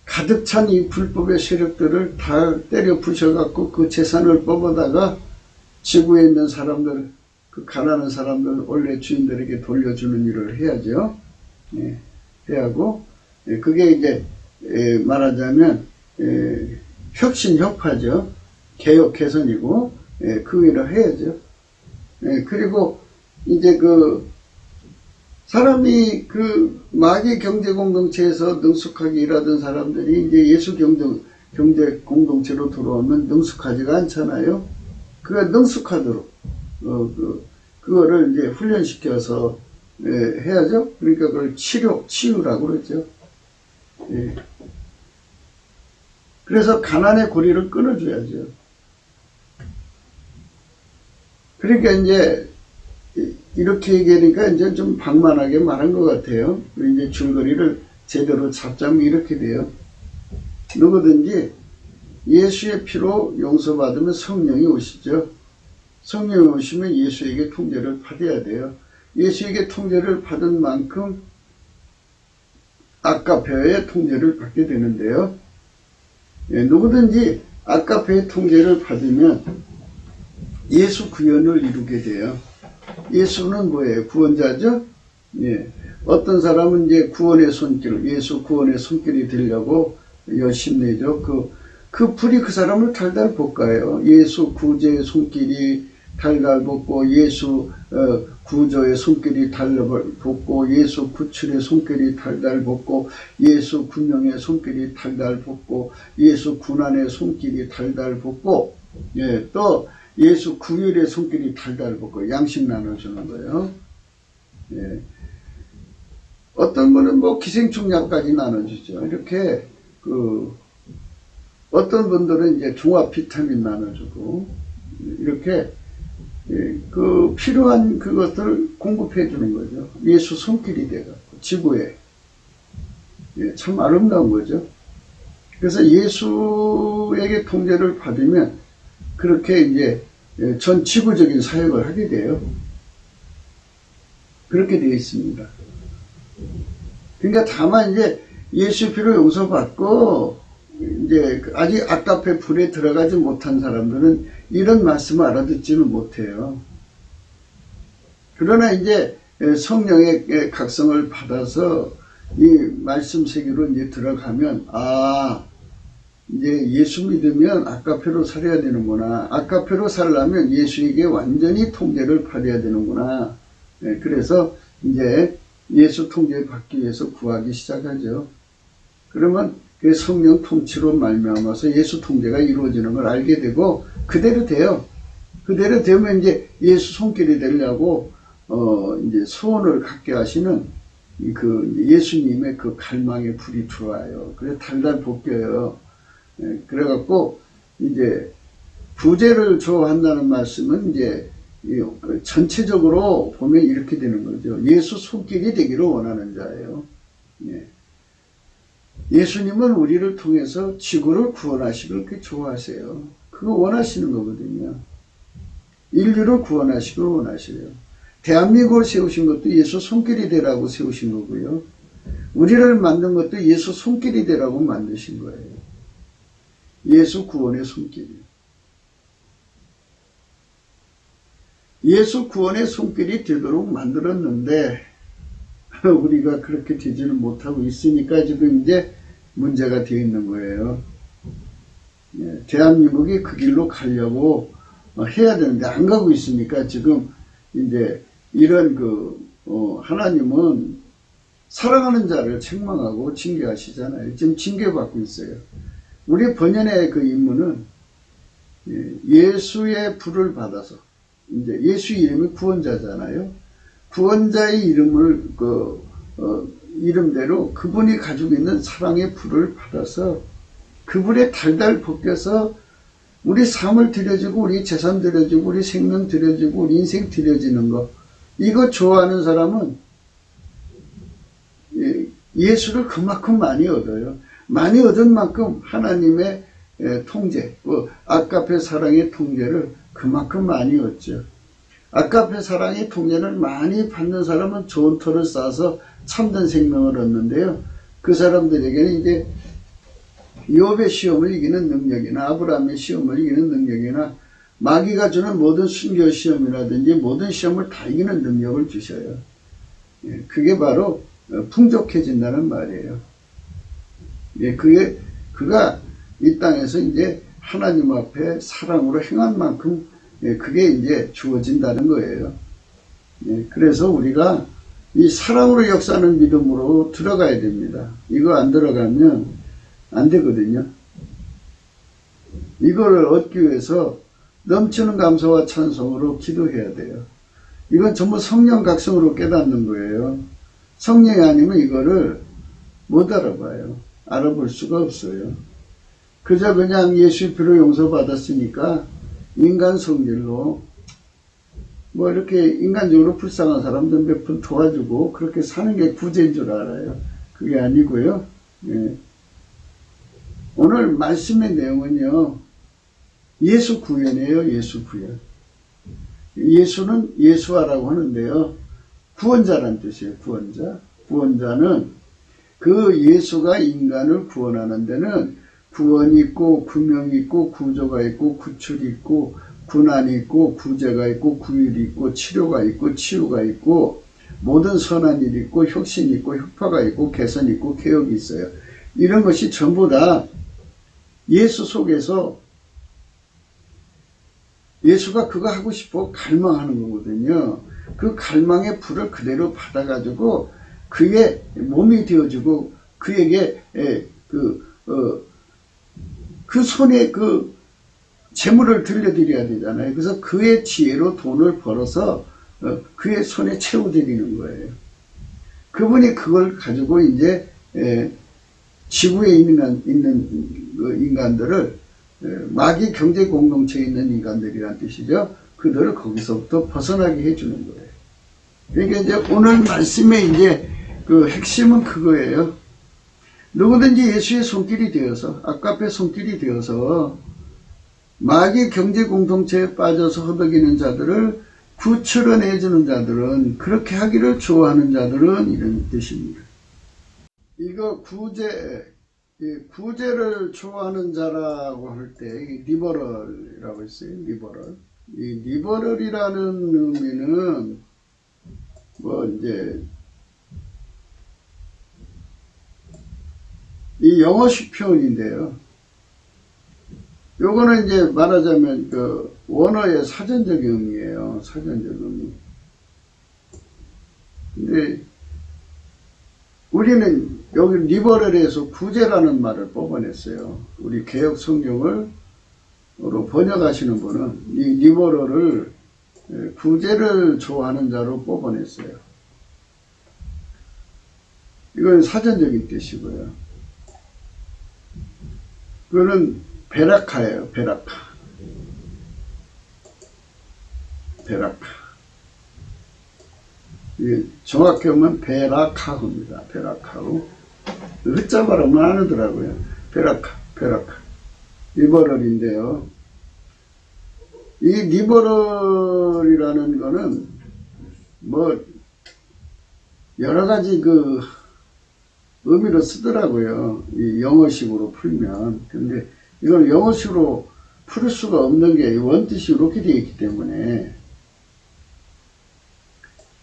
가득 찬 이 불법의 세력들을 다 때려 부셔갖고 그 재산을 뽑아다가 지구에 있는 사람들, 그 가난한 사람들 원래 주인들에게 돌려주는 일을 해야죠. 해야 하고, 그게 이제 말하자면 혁신혁파죠. 개혁 개선이고, 그 일을 해야죠. 그리고 이제 사람이 마귀 경제 공동체에서 능숙하게 일하던 사람들이 이제 예수 경제 공동체로 들어오면 능숙하지가 않잖아요. 그가 능숙하도록 그거를 이제 훈련시켜서 해야죠. 그러니까 그걸 치유라고 그러죠. 그래서 가난의 고리를 끊어줘야죠. 그러니까 이제 이렇게 얘기하니까 이제 좀 방만하게 말한 것 같아요. 이제 줄거리를 제대로 잡자면 이렇게 돼요. 누구든지 예수의 피로 용서받으면 성령이 오시죠. 성령이 오시면 예수에게 통제를 받아야 돼요. 예수에게 통제를 받은 만큼 아까페의 통제를 받게 되는데요. 누구든지 아까페의 통제를 받으면 예수 구원을 이루게 돼요. 예수는 뭐예요? 구원자죠? 어떤 사람은 이제 구원의 손길, 예수 구원의 손길이 되려고 열심내죠. 그 불이 그 사람을 달달 볶아요. 예수 구제의 손길이 달달 볶고, 예수 구조의 손길이 달달 볶고, 예수 구출의 손길이 달달 볶고, 예수 군영의 손길이 달달 볶고, 예수 군안의 손길이 달달 볶고, 또 예수 구휼의 손길이 달달 볶고 양식 나눠주는 거예요. 어떤 분은 뭐 기생충 약까지 나눠주죠. 이렇게 어떤 분들은 이제 종합 비타민 나눠주고, 이렇게 그 필요한 그것들을 공급해 주는 거죠. 예수 손길이 돼갖고 지구에. 참 아름다운 거죠. 그래서 예수에게 통제를 받으면 그렇게 이제 전 지구적인 사역을 하게 돼요. 그렇게 되어 있습니다. 그러니까 다만 이제 예수 피로 용서받고 이제 아직 아까페 불에 들어가지 못한 사람들은 이런 말씀을 알아듣지는 못해요. 그러나 이제 성령의 각성을 받아서 이 말씀 세계로 이제 들어가면 이제 예수 믿으면 아까페로 살아야 되는구나. 아까페로 살려면 예수에게 완전히 통제를 받아야 되는구나. 그래서 이제 예수 통제 받기 위해서 구하기 시작하죠. 그러면 그 성령 통치로 말미암아서 예수 통제가 이루어지는 걸 알게 되고 그대로 돼요. 그대로 되면 이제 예수 손길이 되려고 이제 소원을 갖게 하시는 그 예수님의 그 갈망의 불이 들어와요. 그래서 달달 볶여요. 그래갖고 이제 부재를 좋아한다는 말씀은 이제 전체적으로 보면 이렇게 되는 거죠. 예수 손길이 되기를 원하는 자예요. 예수님은 우리를 통해서 지구를 구원하시길 그렇게 좋아하세요. 그거 원하시는 거거든요. 인류를 구원하시길 원하셔요. 대한민국을 세우신 것도 예수 손길이 되라고 세우신 거고요. 우리를 만든 것도 예수 손길이 되라고 만드신 거예요. 예수 구원의 손길이. 예수 구원의 손길이 되도록 만들었는데 우리가 그렇게 되지는 못하고 있으니까 지금 이제 문제가 되어 있는 거예요. 대한민국이 그 길로 가려고 해야 되는데 안 가고 있으니까 지금 이제 이런 하나님은 사랑하는 자를 책망하고 징계하시잖아요. 지금 징계받고 있어요. 우리 번연의 그 임무는 예수의 불을 받아서 이제 예수 이름이 구원자잖아요. 구원자의 이름을 이름대로 그분이 가지고 있는 사랑의 불을 받아서 그 불에 달달 볶여서 우리 삶을 드려지고 우리 재산 드려지고 우리 생명 드려지고 우리 인생 드려지는 거 이거 좋아하는 사람은 예수를 그만큼 많이 얻어요. 많이 얻은 만큼 하나님의 통제, 아까페 사랑의 통제를 그만큼 많이 얻죠. 아까페 사랑의 통제를 많이 받는 사람은 좋은 터를 쌓아서 참된 생명을 얻는데요. 그 사람들에게는 이제 욥의 시험을 이기는 능력이나 아브라함의 시험을 이기는 능력이나 마귀가 주는 모든 순교 시험이라든지 모든 시험을 다 이기는 능력을 주셔요. 그게 바로 풍족해진다는 말이에요. 그가 이 땅에서 이제 하나님 앞에 사랑으로 행한 만큼 그게 이제 주어진다는 거예요. 그래서 우리가 이 사랑으로 역사하는 믿음으로 들어가야 됩니다. 이거 안 들어가면 안 되거든요. 이거를 얻기 위해서 넘치는 감사와 찬송으로 기도해야 돼요. 이건 전부 성령 각성으로 깨닫는 거예요. 성령이 아니면 이거를 못 알아봐요. 알아볼 수가 없어요. 그저 그냥 예수의 피로 용서받았으니까 인간 성질로 뭐 이렇게 인간적으로 불쌍한 사람들 몇 분 도와주고 그렇게 사는 게 구제인 줄 알아요. 그게 아니고요. 오늘 말씀의 내용은요. 예수 구원이에요. 예수 구원. 예수는 예수하라고 하는데요. 구원자란 뜻이에요. 구원자. 구원자는 그 예수가 인간을 구원하는 데는 구원이 있고 구명이 있고 구조가 있고 구출이 있고 군안이 있고 구제가 있고 구일이 있고 치료가 있고 치유가 있고 모든 선한 일이 있고 혁신이 있고 혁파가 있고 개선이 있고 개혁이 있어요. 이런 것이 전부 다 예수 속에서 예수가 그거 하고 싶어 갈망하는 거거든요. 그 갈망의 불을 그대로 받아가지고 그의 몸이 되어주고 그에게 그 손에 그 재물을 들려드려야 되잖아요. 그래서 그의 지혜로 돈을 벌어서 그의 손에 채워드리는 거예요. 그분이 그걸 가지고 이제 지구에 있는 인간들을 마귀 경제 공동체에 있는 인간들이란 뜻이죠. 그들을 거기서부터 벗어나게 해주는 거예요. 그러니까 이제 오늘 말씀의 이제 그 핵심은 그거예요. 누구든지 예수의 손길이 되어서, 아까의 손길이 되어서 마귀 경제 공동체에 빠져서 허덕이는 자들을 구출해내주는 자들은, 그렇게 하기를 좋아하는 자들은, 이런 뜻입니다. 이거 구제를 좋아하는 자라고 할 때 리버럴이라고 했어요. 리버럴. 이 리버럴이라는 의미는 뭐 이제 이 영어식 표현인데요. 요거는 이제 말하자면 그 원어의 사전적 의미예요. 사전적 의미. 근데 우리는 여기 리버럴에서 구제라는 말을 뽑아냈어요. 우리 개역 성경으로 번역하시는 분은 이 리버럴을 구제를 좋아하는 자로 뽑아냈어요. 이건 사전적인 뜻이고요. 그거는 베라카예요. 베라카. 정확히 보면 베라카후입니다. 베라카후. 흑자 발음은 안 하더라고요. 베라카. 리버럴인데요. 이 리버럴이라는 거는 뭐 여러 가지 그 의미로 쓰더라고요. 이 영어식으로 풀면. 근데 이걸 영어식으로 풀 수가 없는 게 원뜻이 이렇게 되어 있기 때문에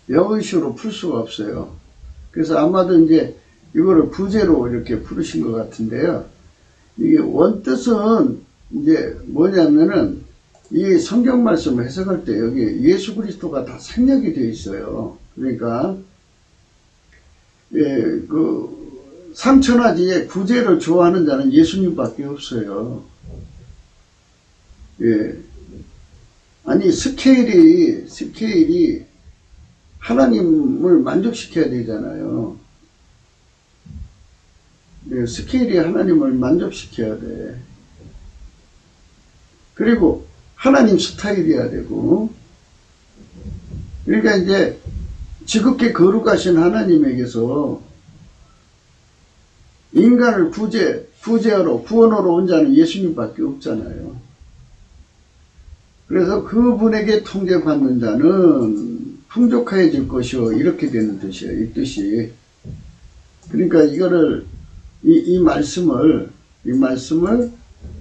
영어식으로 풀 수가 없어요. 그래서 아마도 이제 이거를 구제로 이렇게 풀으신 것 같은데요. 이게 원뜻은 이제 뭐냐면은 이 성경 말씀을 해석할 때 여기 예수 그리스도가 다 생략이 되어 있어요. 그러니까 그 삼천하지에 구제를 좋아하는 자는 예수님밖에 없어요. 아니 스케일이 하나님을 만족시켜야 되잖아요. 스케일이 하나님을 만족시켜야 돼. 그리고 하나님 스타일이어야 되고, 그러니까 이제 지극히 거룩하신 하나님에게서 인간을 구제하러, 구원하러 온 자는 예수님밖에 없잖아요. 그래서 그분에게 통제받는 자는 풍족해질 것이요, 이렇게 되는 뜻이에요. 이 뜻이. 그러니까 이거를 이 말씀을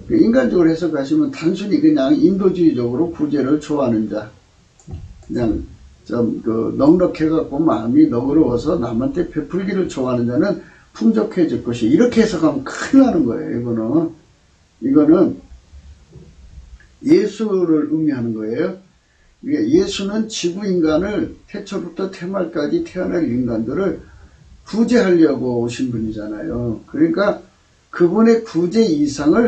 인간적으로 해석하시면 단순히 그냥 인도주의적으로 구제를 좋아하는 자, 그냥 좀 넉넉해갖고 마음이 너그러워서 남한테 베풀기를 좋아하는 자는 풍족해질 것이, 이렇게 해석하면 큰일 나는 거예요. 이거는 예수를 의미하는 거예요. 예수는 지구 인간을 태초부터 태말까지 태어날 인간들을 구제하려고 오신 분이잖아요. 그러니까 그분의 구제 이상을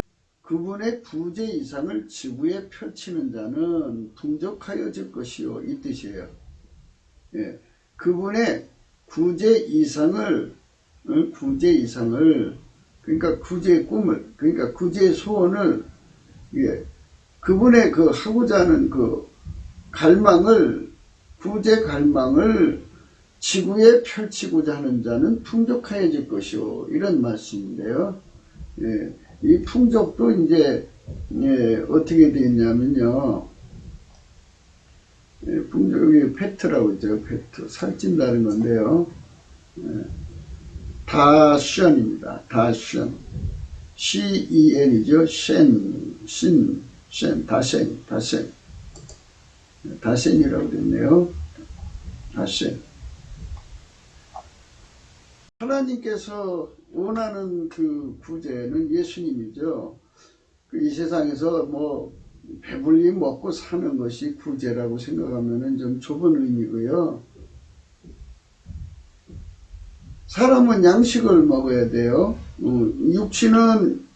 지구에 펼치는 자는 풍족하여질 것이요, 이 뜻이에요. 그분의 구제 이상을, 그러니까 구제의 꿈을, 그러니까 구제의 소원을, 그분의 그 하고자 하는 그 구제 갈망을 지구에 펼치고자 하는 자는 풍족하여질 것이요, 이런 말씀인데요. 이 풍족도 이제 어떻게 되어 있냐면요, 풍족이 페트라고 있죠. 페트, 살찐다는 건데요. 다션입니다. 다션. CEN이죠. 다센이라고 됐네요. 다센. 하나님께서 원하는 그 구제는 예수님이죠. 이 세상에서 뭐 배불리 먹고 사는 것이 구제라고 생각하면 좀 좁은 의미고요. 사람은 양식을 먹어야 돼요. 육신은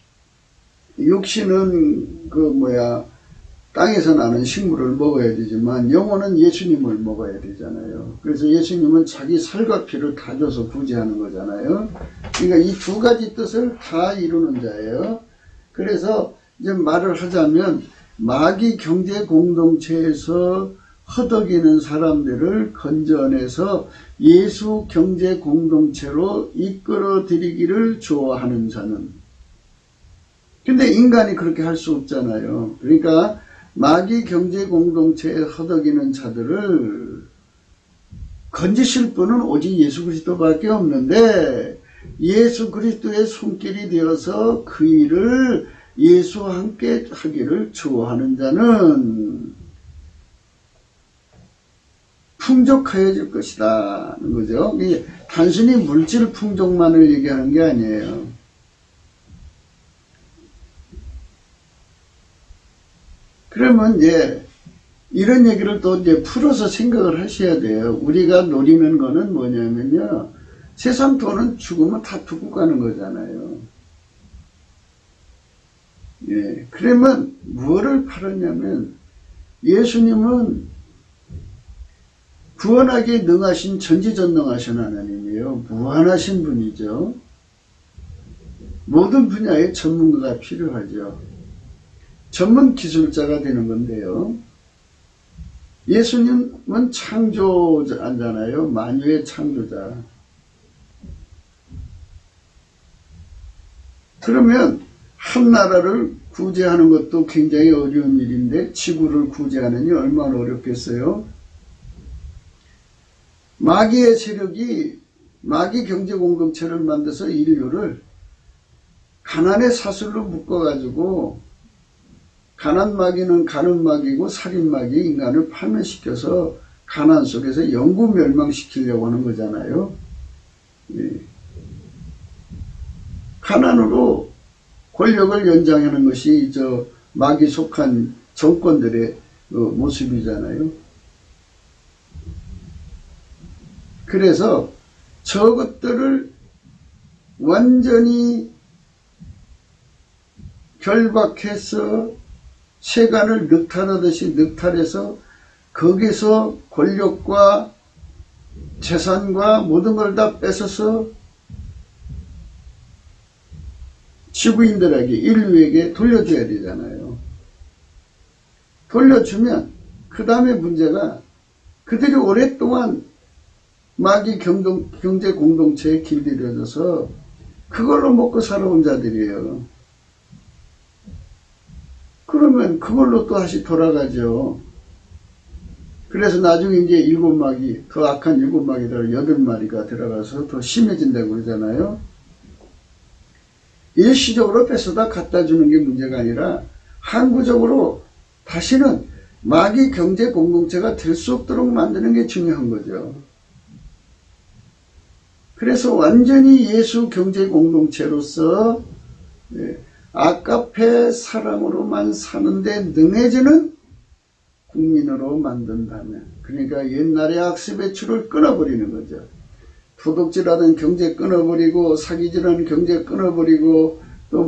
땅에서 나는 식물을 먹어야 되지만 영혼은 예수님을 먹어야 되잖아요. 그래서 예수님은 자기 살과 피를 다 줘서 구제하는 거잖아요. 그러니까 이 두 가지 뜻을 다 이루는 자예요. 그래서 이제 말을 하자면 마귀 경제 공동체에서 허덕이는 사람들을 건져내서 예수 경제 공동체로 이끌어 들이기를 좋아하는 자는. 근데 인간이 그렇게 할 수 없잖아요. 그러니까 마귀 경제 공동체에 허덕이는 자들을 건지실 분은 오직 예수 그리스도밖에 없는데, 예수 그리스도의 손길이 되어서 그 일을 예수와 함께 하기를 좋아하는 자는 풍족하여질 것이다 는 거죠. 이게 단순히 물질 풍족만을 얘기하는 게 아니에요. 그러면 이제 이런 얘기를 또 이제 풀어서 생각을 하셔야 돼요. 우리가 노리는 거는 뭐냐면요, 세상 돈은 죽으면 다 두고 가는 거잖아요. 예, 그러면 뭐를 팔았냐면, 예수님은 구원하기에 능하신 전지전능하신 하나님이에요. 무한하신 분이죠. 모든 분야의 전문가가 필요하죠. 전문 기술자가 되는 건데요. 예수님은 창조자잖아요. 만유의 창조자. 그러면 한 나라를 구제하는 것도 굉장히 어려운 일인데 지구를 구제하느니 얼마나 어렵겠어요. 마귀의 세력이 마귀 경제 공동체를 만들어서 인류를 가난의 사슬로 묶어가지고, 가난 마귀는 가는 마귀고 살인 마귀 인간을 파멸시켜서 가난 속에서 영구 멸망시키려고 하는 거잖아요. 예. 가난으로 권력을 연장하는 것이 저 마귀 속한 정권들의 모습이잖아요. 그래서 저것들을 완전히 결박해서 세간을 늑탈하듯이 늑탈해서 거기서 권력과 재산과 모든 걸 다 뺏어서 지구인들에게, 인류에게 돌려줘야 되잖아요. 돌려주면 그 다음에 문제가, 그들이 오랫동안 마귀 경제 공동체에 길들여져서 그걸로 먹고 살아온 자들이에요. 그러면 그걸로 또 다시 돌아가죠. 그래서 나중에 이제 7마귀, 더 악한 7마귀들 8마리가 들어가서 더 심해진다고 그러잖아요. 일시적으로 뺏어다 갖다 주는 게 문제가 아니라 항구적으로 다시는 마귀 경제 공동체가 될 수 없도록 만드는 게 중요한 거죠. 그래서 완전히 예수 경제 공동체로서 아까페 사랑으로만 사는데 능해지는 국민으로 만든다면, 그러니까 옛날의 악습의 줄을 끊어버리는 거죠. 도둑질하던 경제 끊어버리고, 사기질하는 경제 끊어버리고, 또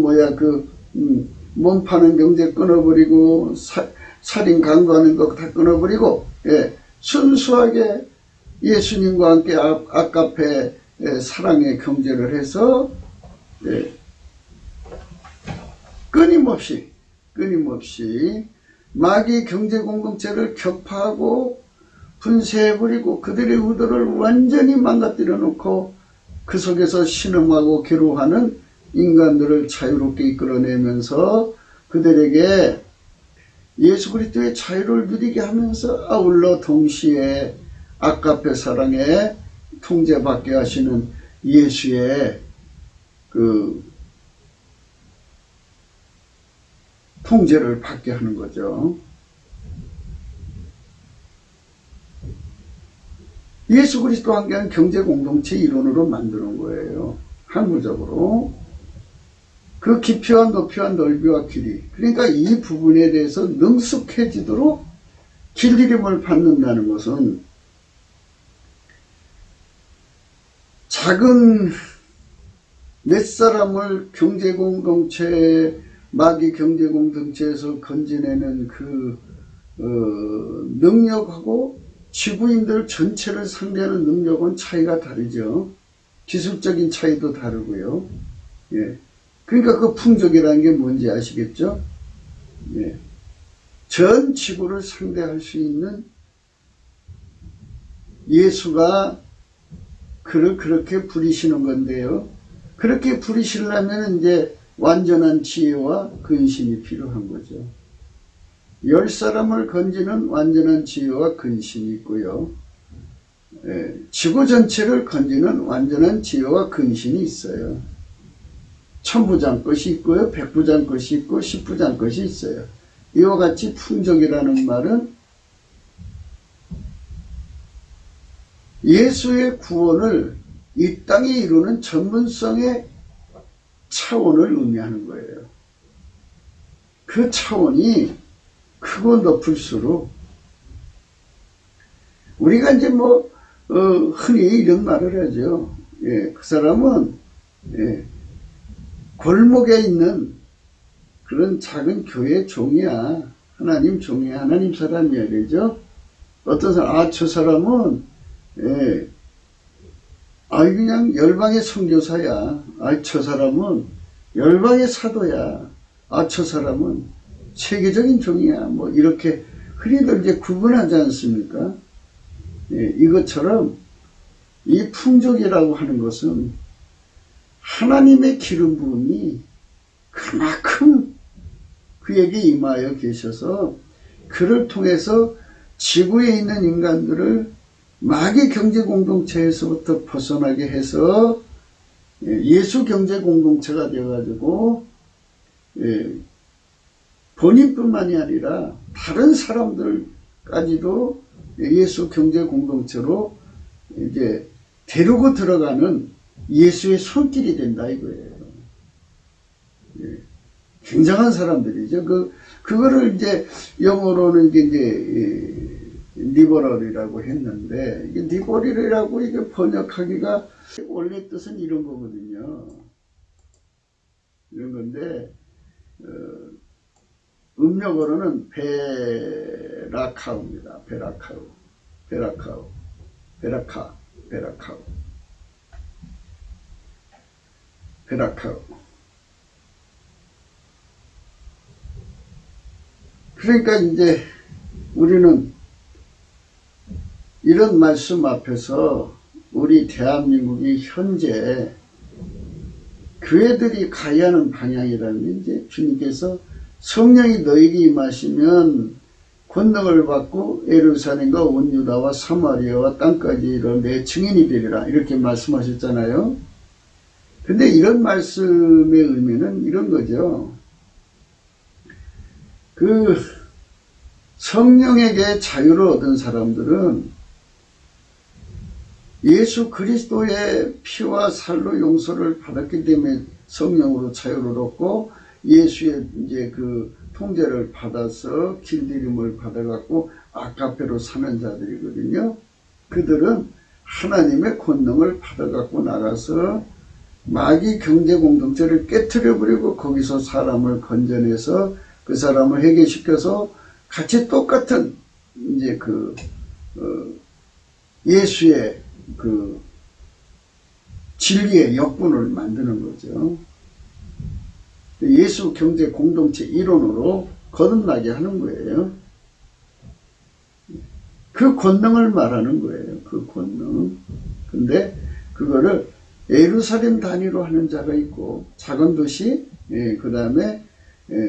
몸 파는 경제 끊어버리고, 살인 강도하는 거 다 끊어버리고, 예, 순수하게 예수님과 함께 아까페 사랑의 경제를 해서, 예, 끊임없이 마귀 경제 공동체를 격파하고 분쇄해버리고 그들의 의도를 완전히 망가뜨려 놓고 그 속에서 신음하고 괴로워하는 인간들을 자유롭게 이끌어내면서 그들에게 예수 그리스도의 자유를 누리게 하면서 아울러 동시에 아까페 사랑에 통제받게 하시는 예수의 그 통제를 받게 하는 거죠. 예수 그리스도와 함께하는 경제 공동체 이론으로 만드는 거예요. 항구적으로. 그 깊이와 높이와 넓이와 길이. 그러니까 이 부분에 대해서 능숙해지도록 길들임을 받는다는 것은 작은 몇 사람을 경제 공동체, 마귀 경제 공동체에서 건져내는 그 능력하고 지구인들 전체를 상대하는 능력은 차이가 다르죠. 기술적인 차이도 다르고요. 예. 그러니까 그 풍족이라는 게 뭔지 아시겠죠? 예. 전 지구를 상대할 수 있는 예수가 그를 그렇게 부리시는 건데요. 그렇게 부리시려면 이제 완전한 지혜와 근신이 필요한 거죠. 10사람을 건지는 완전한 지혜와 근신이 있고요. 지구 전체를 건지는 완전한 지혜와 근신이 있어요. 천부장것이 있고요. 백부장것이 있고 십부장것이 있어요. 이와 같이 풍족이라는 말은 예수의 구원을 이 땅에 이루는 전문성의 차원을 의미하는 거예요. 그 차원이 크고 높을수록 우리가 이제 흔히 이런 말을 하죠. 그 사람은 골목에 있는 그런 작은 교회 종이야. 하나님 종이야. 하나님 사람이야. 그러죠. 어떤 사람, 저 사람은 그냥 열방의 선교사야. 저 사람은 열방의 사도야. 저 사람은 세계적인 종이야. 이렇게 흔히들 이제 구분하지 않습니까? 이것처럼 이 풍족이라고 하는 것은 하나님의 기름 부음이 그만큼 그에게 임하여 계셔서 그를 통해서 지구에 있는 인간들을 마귀 경제 공동체에서부터 벗어나게 해서 예수 경제 공동체가 되어가지고 본인뿐만이 아니라 다른 사람들까지도 예수 경제 공동체로 이제 데리고 들어가는 예수의 손길이 된다 이거예요. 굉장한 사람들이죠. 그거를 이제 영어로는 이제 리버럴이라고 했는데, 이게 리버럴이라고 이게 번역하기가 원래 뜻은 이런 거거든요. 이런 건데, 음력어로는 베라카우입니다. 베라카우. 그러니까 이제 우리는 이런 말씀 앞에서 우리 대한민국이 현재 교회들이 가야 하는 방향이라는 이제 주님께서 성령이 너에게 임하시면 권능을 받고 예루살렘과 온 유다와 사마리아와 땅까지 이르러 내 증인이 되리라 이렇게 말씀하셨잖아요. 근데 이런 말씀의 의미는 이런 거죠. 성령에게 자유를 얻은 사람들은 예수 그리스도의 피와 살로 용서를 받았기 때문에 성령으로 자유를 얻고 예수의 이제 통제를 받아서 길들임을 받아갖고 아카페로 사는 자들이거든요. 그들은 하나님의 권능을 받아갖고 나가서 마귀 경제 공동체를 깨트려버리고 거기서 사람을 건져내서 그 사람을 해결시켜서 같이 똑같은 이제 예수의 진리의 역군을 만드는 거죠. 예수 경제 공동체 이론으로 거듭나게 하는 거예요. 그 권능을 말하는 거예요. 그 권능. 근데 그거를 예루살렘 단위로 하는 자가 있고 작은 도시, 그 다음에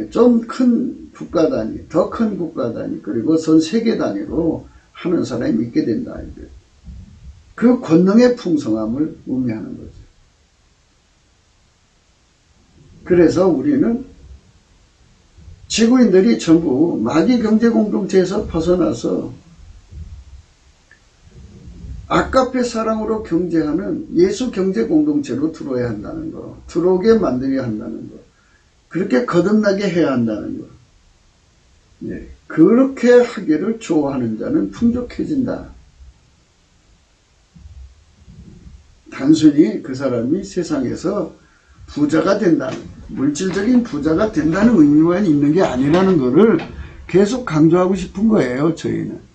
좀 큰 국가 단위, 더 큰 국가 단위, 그리고 전 세계 단위로 하는 사람이 있게 된다. 그 권능의 풍성함을 의미하는 거죠. 그래서 우리는 지구인들이 전부 마귀 경제 공동체에서 벗어나서 아카페 사랑으로 경제하는 예수 경제 공동체로 들어야 한다는 거, 들어오게 만들어야 한다는 거, 그렇게 거듭나게 해야 한다는 거. 그렇게 하기를 좋아하는 자는 풍족해진다. 단순히 그 사람이 세상에서 부자가 된다는, 물질적인 부자가 된다는 의미만 있는 게 아니라는 것을 계속 강조하고 싶은 거예요, 저희는.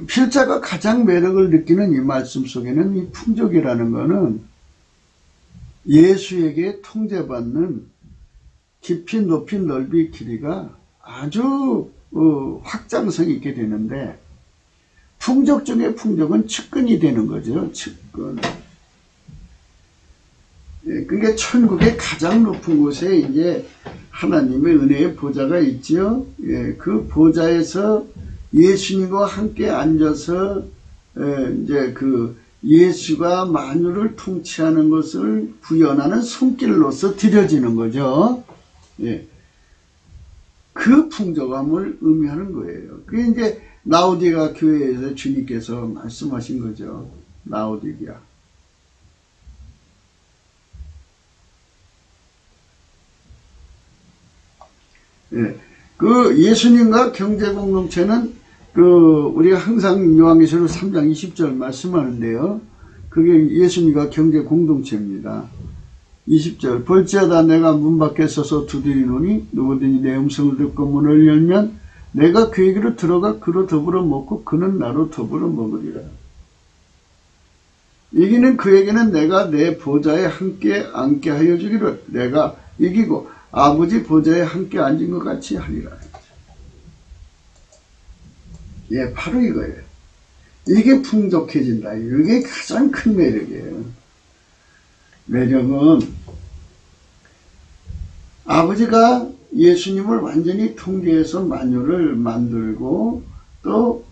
필자가 가장 매력을 느끼는 이 말씀 속에는 이 풍족이라는 것은 예수에게 통제받는 깊이 높이 넓이 길이가 아주 확장성이 있게 되는데, 풍적 중에 풍적은 측근이 되는 거죠. 측근. 예, 그러니까 천국의 가장 높은 곳에 이제 하나님의 은혜의 보좌가 있지요. 예, 그 보좌에서 예수님과 함께 앉아서 이제 그 예수가 만유를 통치하는 것을 구현하는 손길로서 드려지는 거죠. 예. 그 풍족함을 의미하는 거예요. 그게 이제 라오디게아 교회에서 주님께서 말씀하신 거죠. 라오디게아. 예. 그 예수님과 경제 공동체는 우리가 항상 요한계시록 3장 20절 말씀하는데요. 그게 예수님과 경제 공동체입니다. 20절 볼지어다 내가 문 밖에 서서 두드리노니 누구든지 내 음성을 듣고 문을 열면 내가 그에게로 들어가 그로 더불어 먹고 그는 나로 더불어 먹으리라. 이기는 그에게는 내가 내 보좌에 함께 앉게 하여 주기를 내가 이기고 아버지 보좌에 함께 앉은 것 같이 하리라. 예, 바로 이거예요. 이게 풍족해진다. 이게 가장 큰 매력이에요. 매력은 아버지가 예수님을 완전히 통제해서 만유를 만들고 또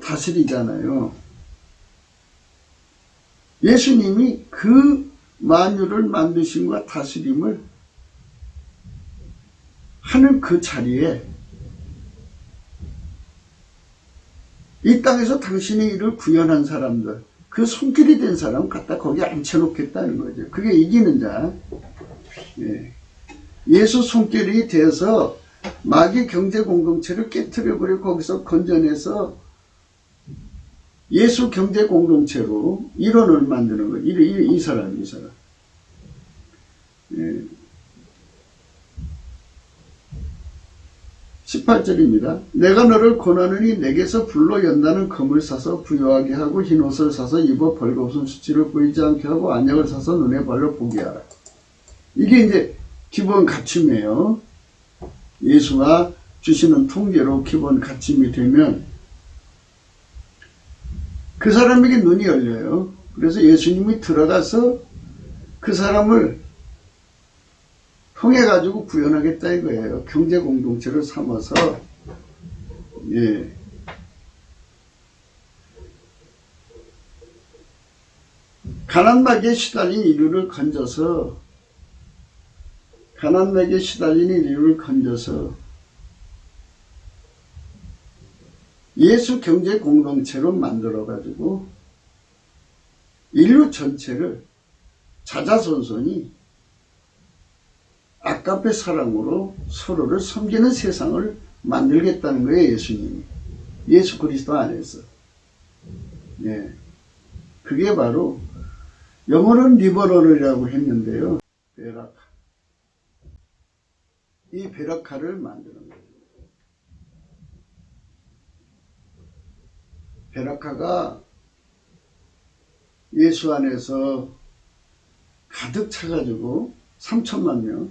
다스리잖아요. 예수님이 그 만유를 만드심과 다스림을 하는 그 자리에 이 땅에서 당신의 일을 구현한 사람들, 그 손길이 된 사람 갖다 거기 앉혀놓겠다는 거죠. 그게 이기는 자. 예. 예수 손길이 돼서 마귀 경제 공동체를 깨트려버리고 거기서 건져내서 예수 경제 공동체로 일원을 만드는 거예요. 이 사람. 예. 18절입니다. 내가 너를 권하느니 내게서 불로 연다는 검을 사서 부요하게 하고 흰옷을 사서 입어 벌거벗은 수치를 보이지 않게 하고 안약을 사서 눈에 발로 보게 하라. 이게 이제 기본 갖춤이에요. 예수가 주시는 통계로 기본 갖춤이 되면 그 사람에게 눈이 열려요. 그래서 예수님이 들어가서 그 사람을 통해가지고 구현하겠다 이거예요. 경제 공동체를 삼아서. 예. 가난마귀에 시달린 인류를 건져서 예수 경제 공동체로 만들어가지고 인류 전체를 자자손손이 아까페 사랑으로 서로를 섬기는 세상을 만들겠다는 거예요. 예수님이. 예수 그리스도 안에서. 예. 그게 바로 영어로는 리버럴이라고 했는데요. 베라카. 이 베라카를 만드는 거예요. 베라카가 예수 안에서 가득 차가지고 3천만 명,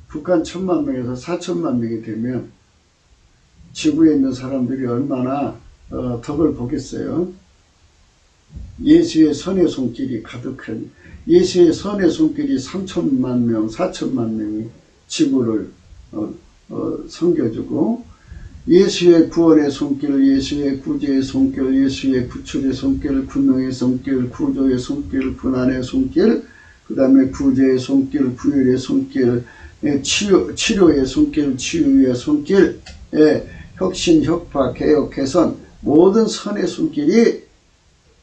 북한 1,000만 명에서 4천만 명이 되면 지구에 있는 사람들이 얼마나 덕을 보겠어요. 예수의 선의 손길이 가득한, 예수의 선의 손길이 3천만 명, 4천만 명이 지구를 섬겨주고, 예수의 구원의 손길, 예수의 구제의 손길, 예수의 구출의 손길, 군능의 손길, 구조의 손길, 군안의 손길, 그 다음에 구제의 손길, 구휼의 손길, 치료의 손길, 치유의 손길, 혁신, 혁파, 개혁, 개선, 모든 선의 손길이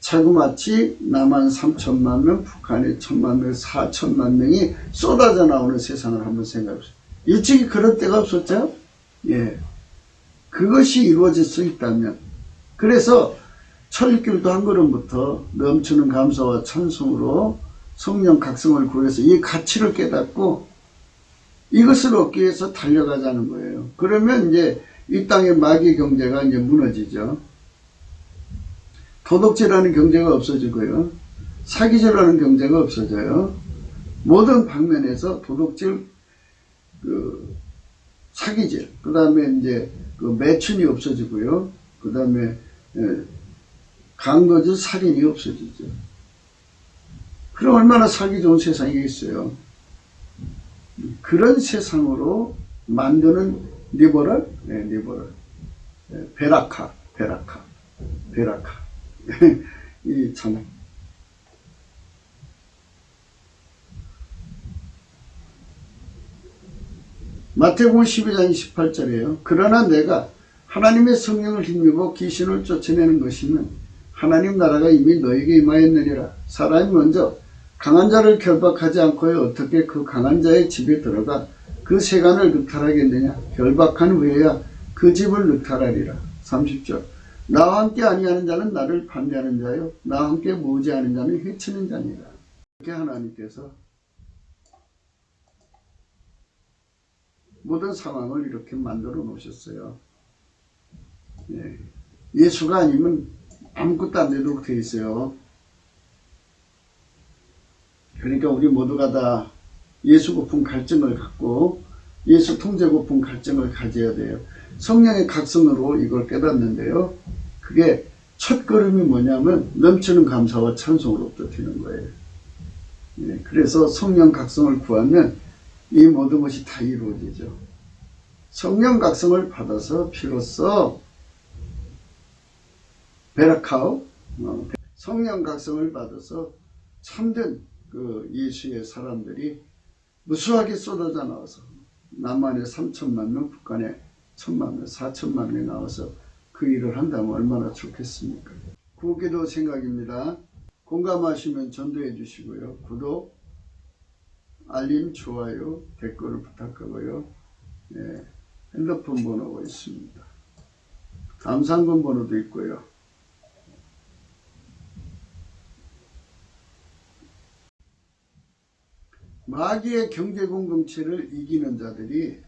자그마치 남한 3천만 명, 북한의 1,000만 명, 4천만 명이 쏟아져 나오는 세상을 한번 생각해보세요. 일찍이 그런 때가 없었죠? 예. 그것이 이루어질 수 있다면. 그래서 철길도 한 걸음부터 넘치는 감사와 찬송으로 성령 각성을 구해서 이 가치를 깨닫고 이것을 얻기 위해서 달려가자는 거예요. 그러면 이제 이 땅의 마귀 경제가 이제 무너지죠. 도덕질하는 경제가 없어지고요. 사기질하는 경제가 없어져요. 모든 방면에서 도덕질, 그 사기질, 그 다음에 이제 그 매춘이 없어지고요. 그 다음에 강도질, 살인이 없어지죠. 그럼 얼마나 살기 좋은 세상이겠어요. 그런 세상으로 만드는 리버럴, 베라카. 이 참. 마태복음 12장 28절이에요. 그러나 내가 하나님의 성령을 힘입어 귀신을 쫓아내는 것이면 하나님 나라가 이미 너에게 임하였느니라. 사람이 먼저 강한 자를 결박하지 않고 어떻게 그 강한 자의 집에 들어가 그 세간을 늑탈하겠느냐. 결박한 후에야 그 집을 늑탈하리라. 30절. 나와 함께 아니하는 자는 나를 반대하는 자요 나와 함께 모지하는 자는 해치는 자니라. 이렇게 하나님께서 모든 상황을 이렇게 만들어 놓으셨어요. 예수가 아니면 아무것도 안 되도록 되어 있어요. 그러니까 우리 모두가 다 예수 고픈 갈증을 갖고 예수 통제 고픈 갈증을 가져야 돼요. 성령의 각성으로 이걸 깨닫는데요. 그게 첫 걸음이 뭐냐면 넘치는 감사와 찬송으로부터 되는 거예요. 그래서 성령 각성을 구하면 이 모든 것이 다 이루어지죠. 성령 각성을 받아서 비로소 베라카오, 성령 각성을 받아서 참된 그 예수의 사람들이 무수하게 쏟아져 나와서 남한에 3천만 명, 북한에 1,000만 명, 4천만 명이 나와서 그 일을 한다면 얼마나 좋겠습니까? 구기도 생각입니다. 공감하시면 전도해 주시고요. 구독, 알림, 좋아요, 댓글을 부탁하고요. 핸드폰 번호가 있습니다. 감상금 번호도 있고요. 마귀의 경제 공동체를 이기는 자들이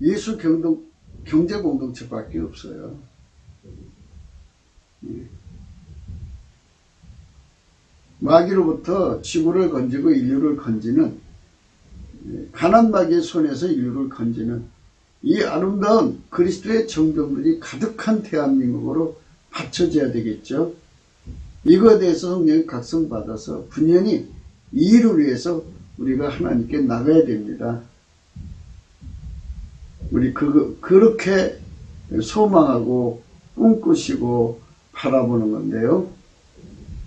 예수 경제 공동체밖에 없어요. 마귀로부터 지구를 건지고 인류를 건지는 가난 마귀의 손에서 인류를 건지는 이 아름다운 그리스도의 정병들이 가득한 대한민국으로 받쳐져야 되겠죠. 이거에 대해서 성령이 각성받아서 분연히 이 일을 위해서 우리가 하나님께 나가야 됩니다. 우리 그렇게 소망하고 꿈꾸시고 바라보는 건데요.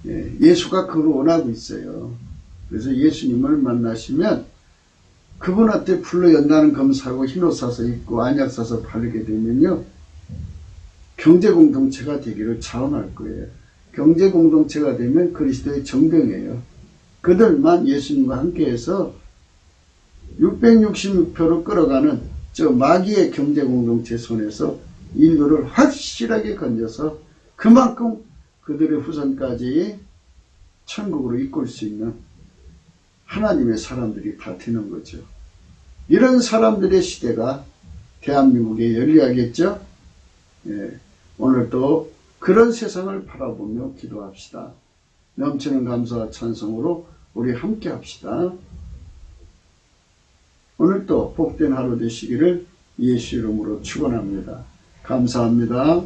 예수가 그걸 원하고 있어요. 그래서 예수님을 만나시면 그분한테 불로 연단은 검사하고 흰옷 사서 입고 안약 사서 바르게 되면요. 경제공동체가 되기를 자원할 거예요. 경제공동체가 되면 그리스도의 정병이에요. 그들만 예수님과 함께해서 666표로 끌어가는 저 마귀의 경제공동체 손에서 인류를 확실하게 건져서 그만큼 그들의 후손까지 천국으로 이끌 수 있는 하나님의 사람들이 다 되는 거죠. 이런 사람들의 시대가 대한민국에 열려야겠죠. 오늘도 그런 세상을 바라보며 기도합시다. 넘치는 감사와 찬송으로 우리 함께 합시다. 오늘도 복된 하루 되시기를 예수 이름으로 축원합니다. 감사합니다.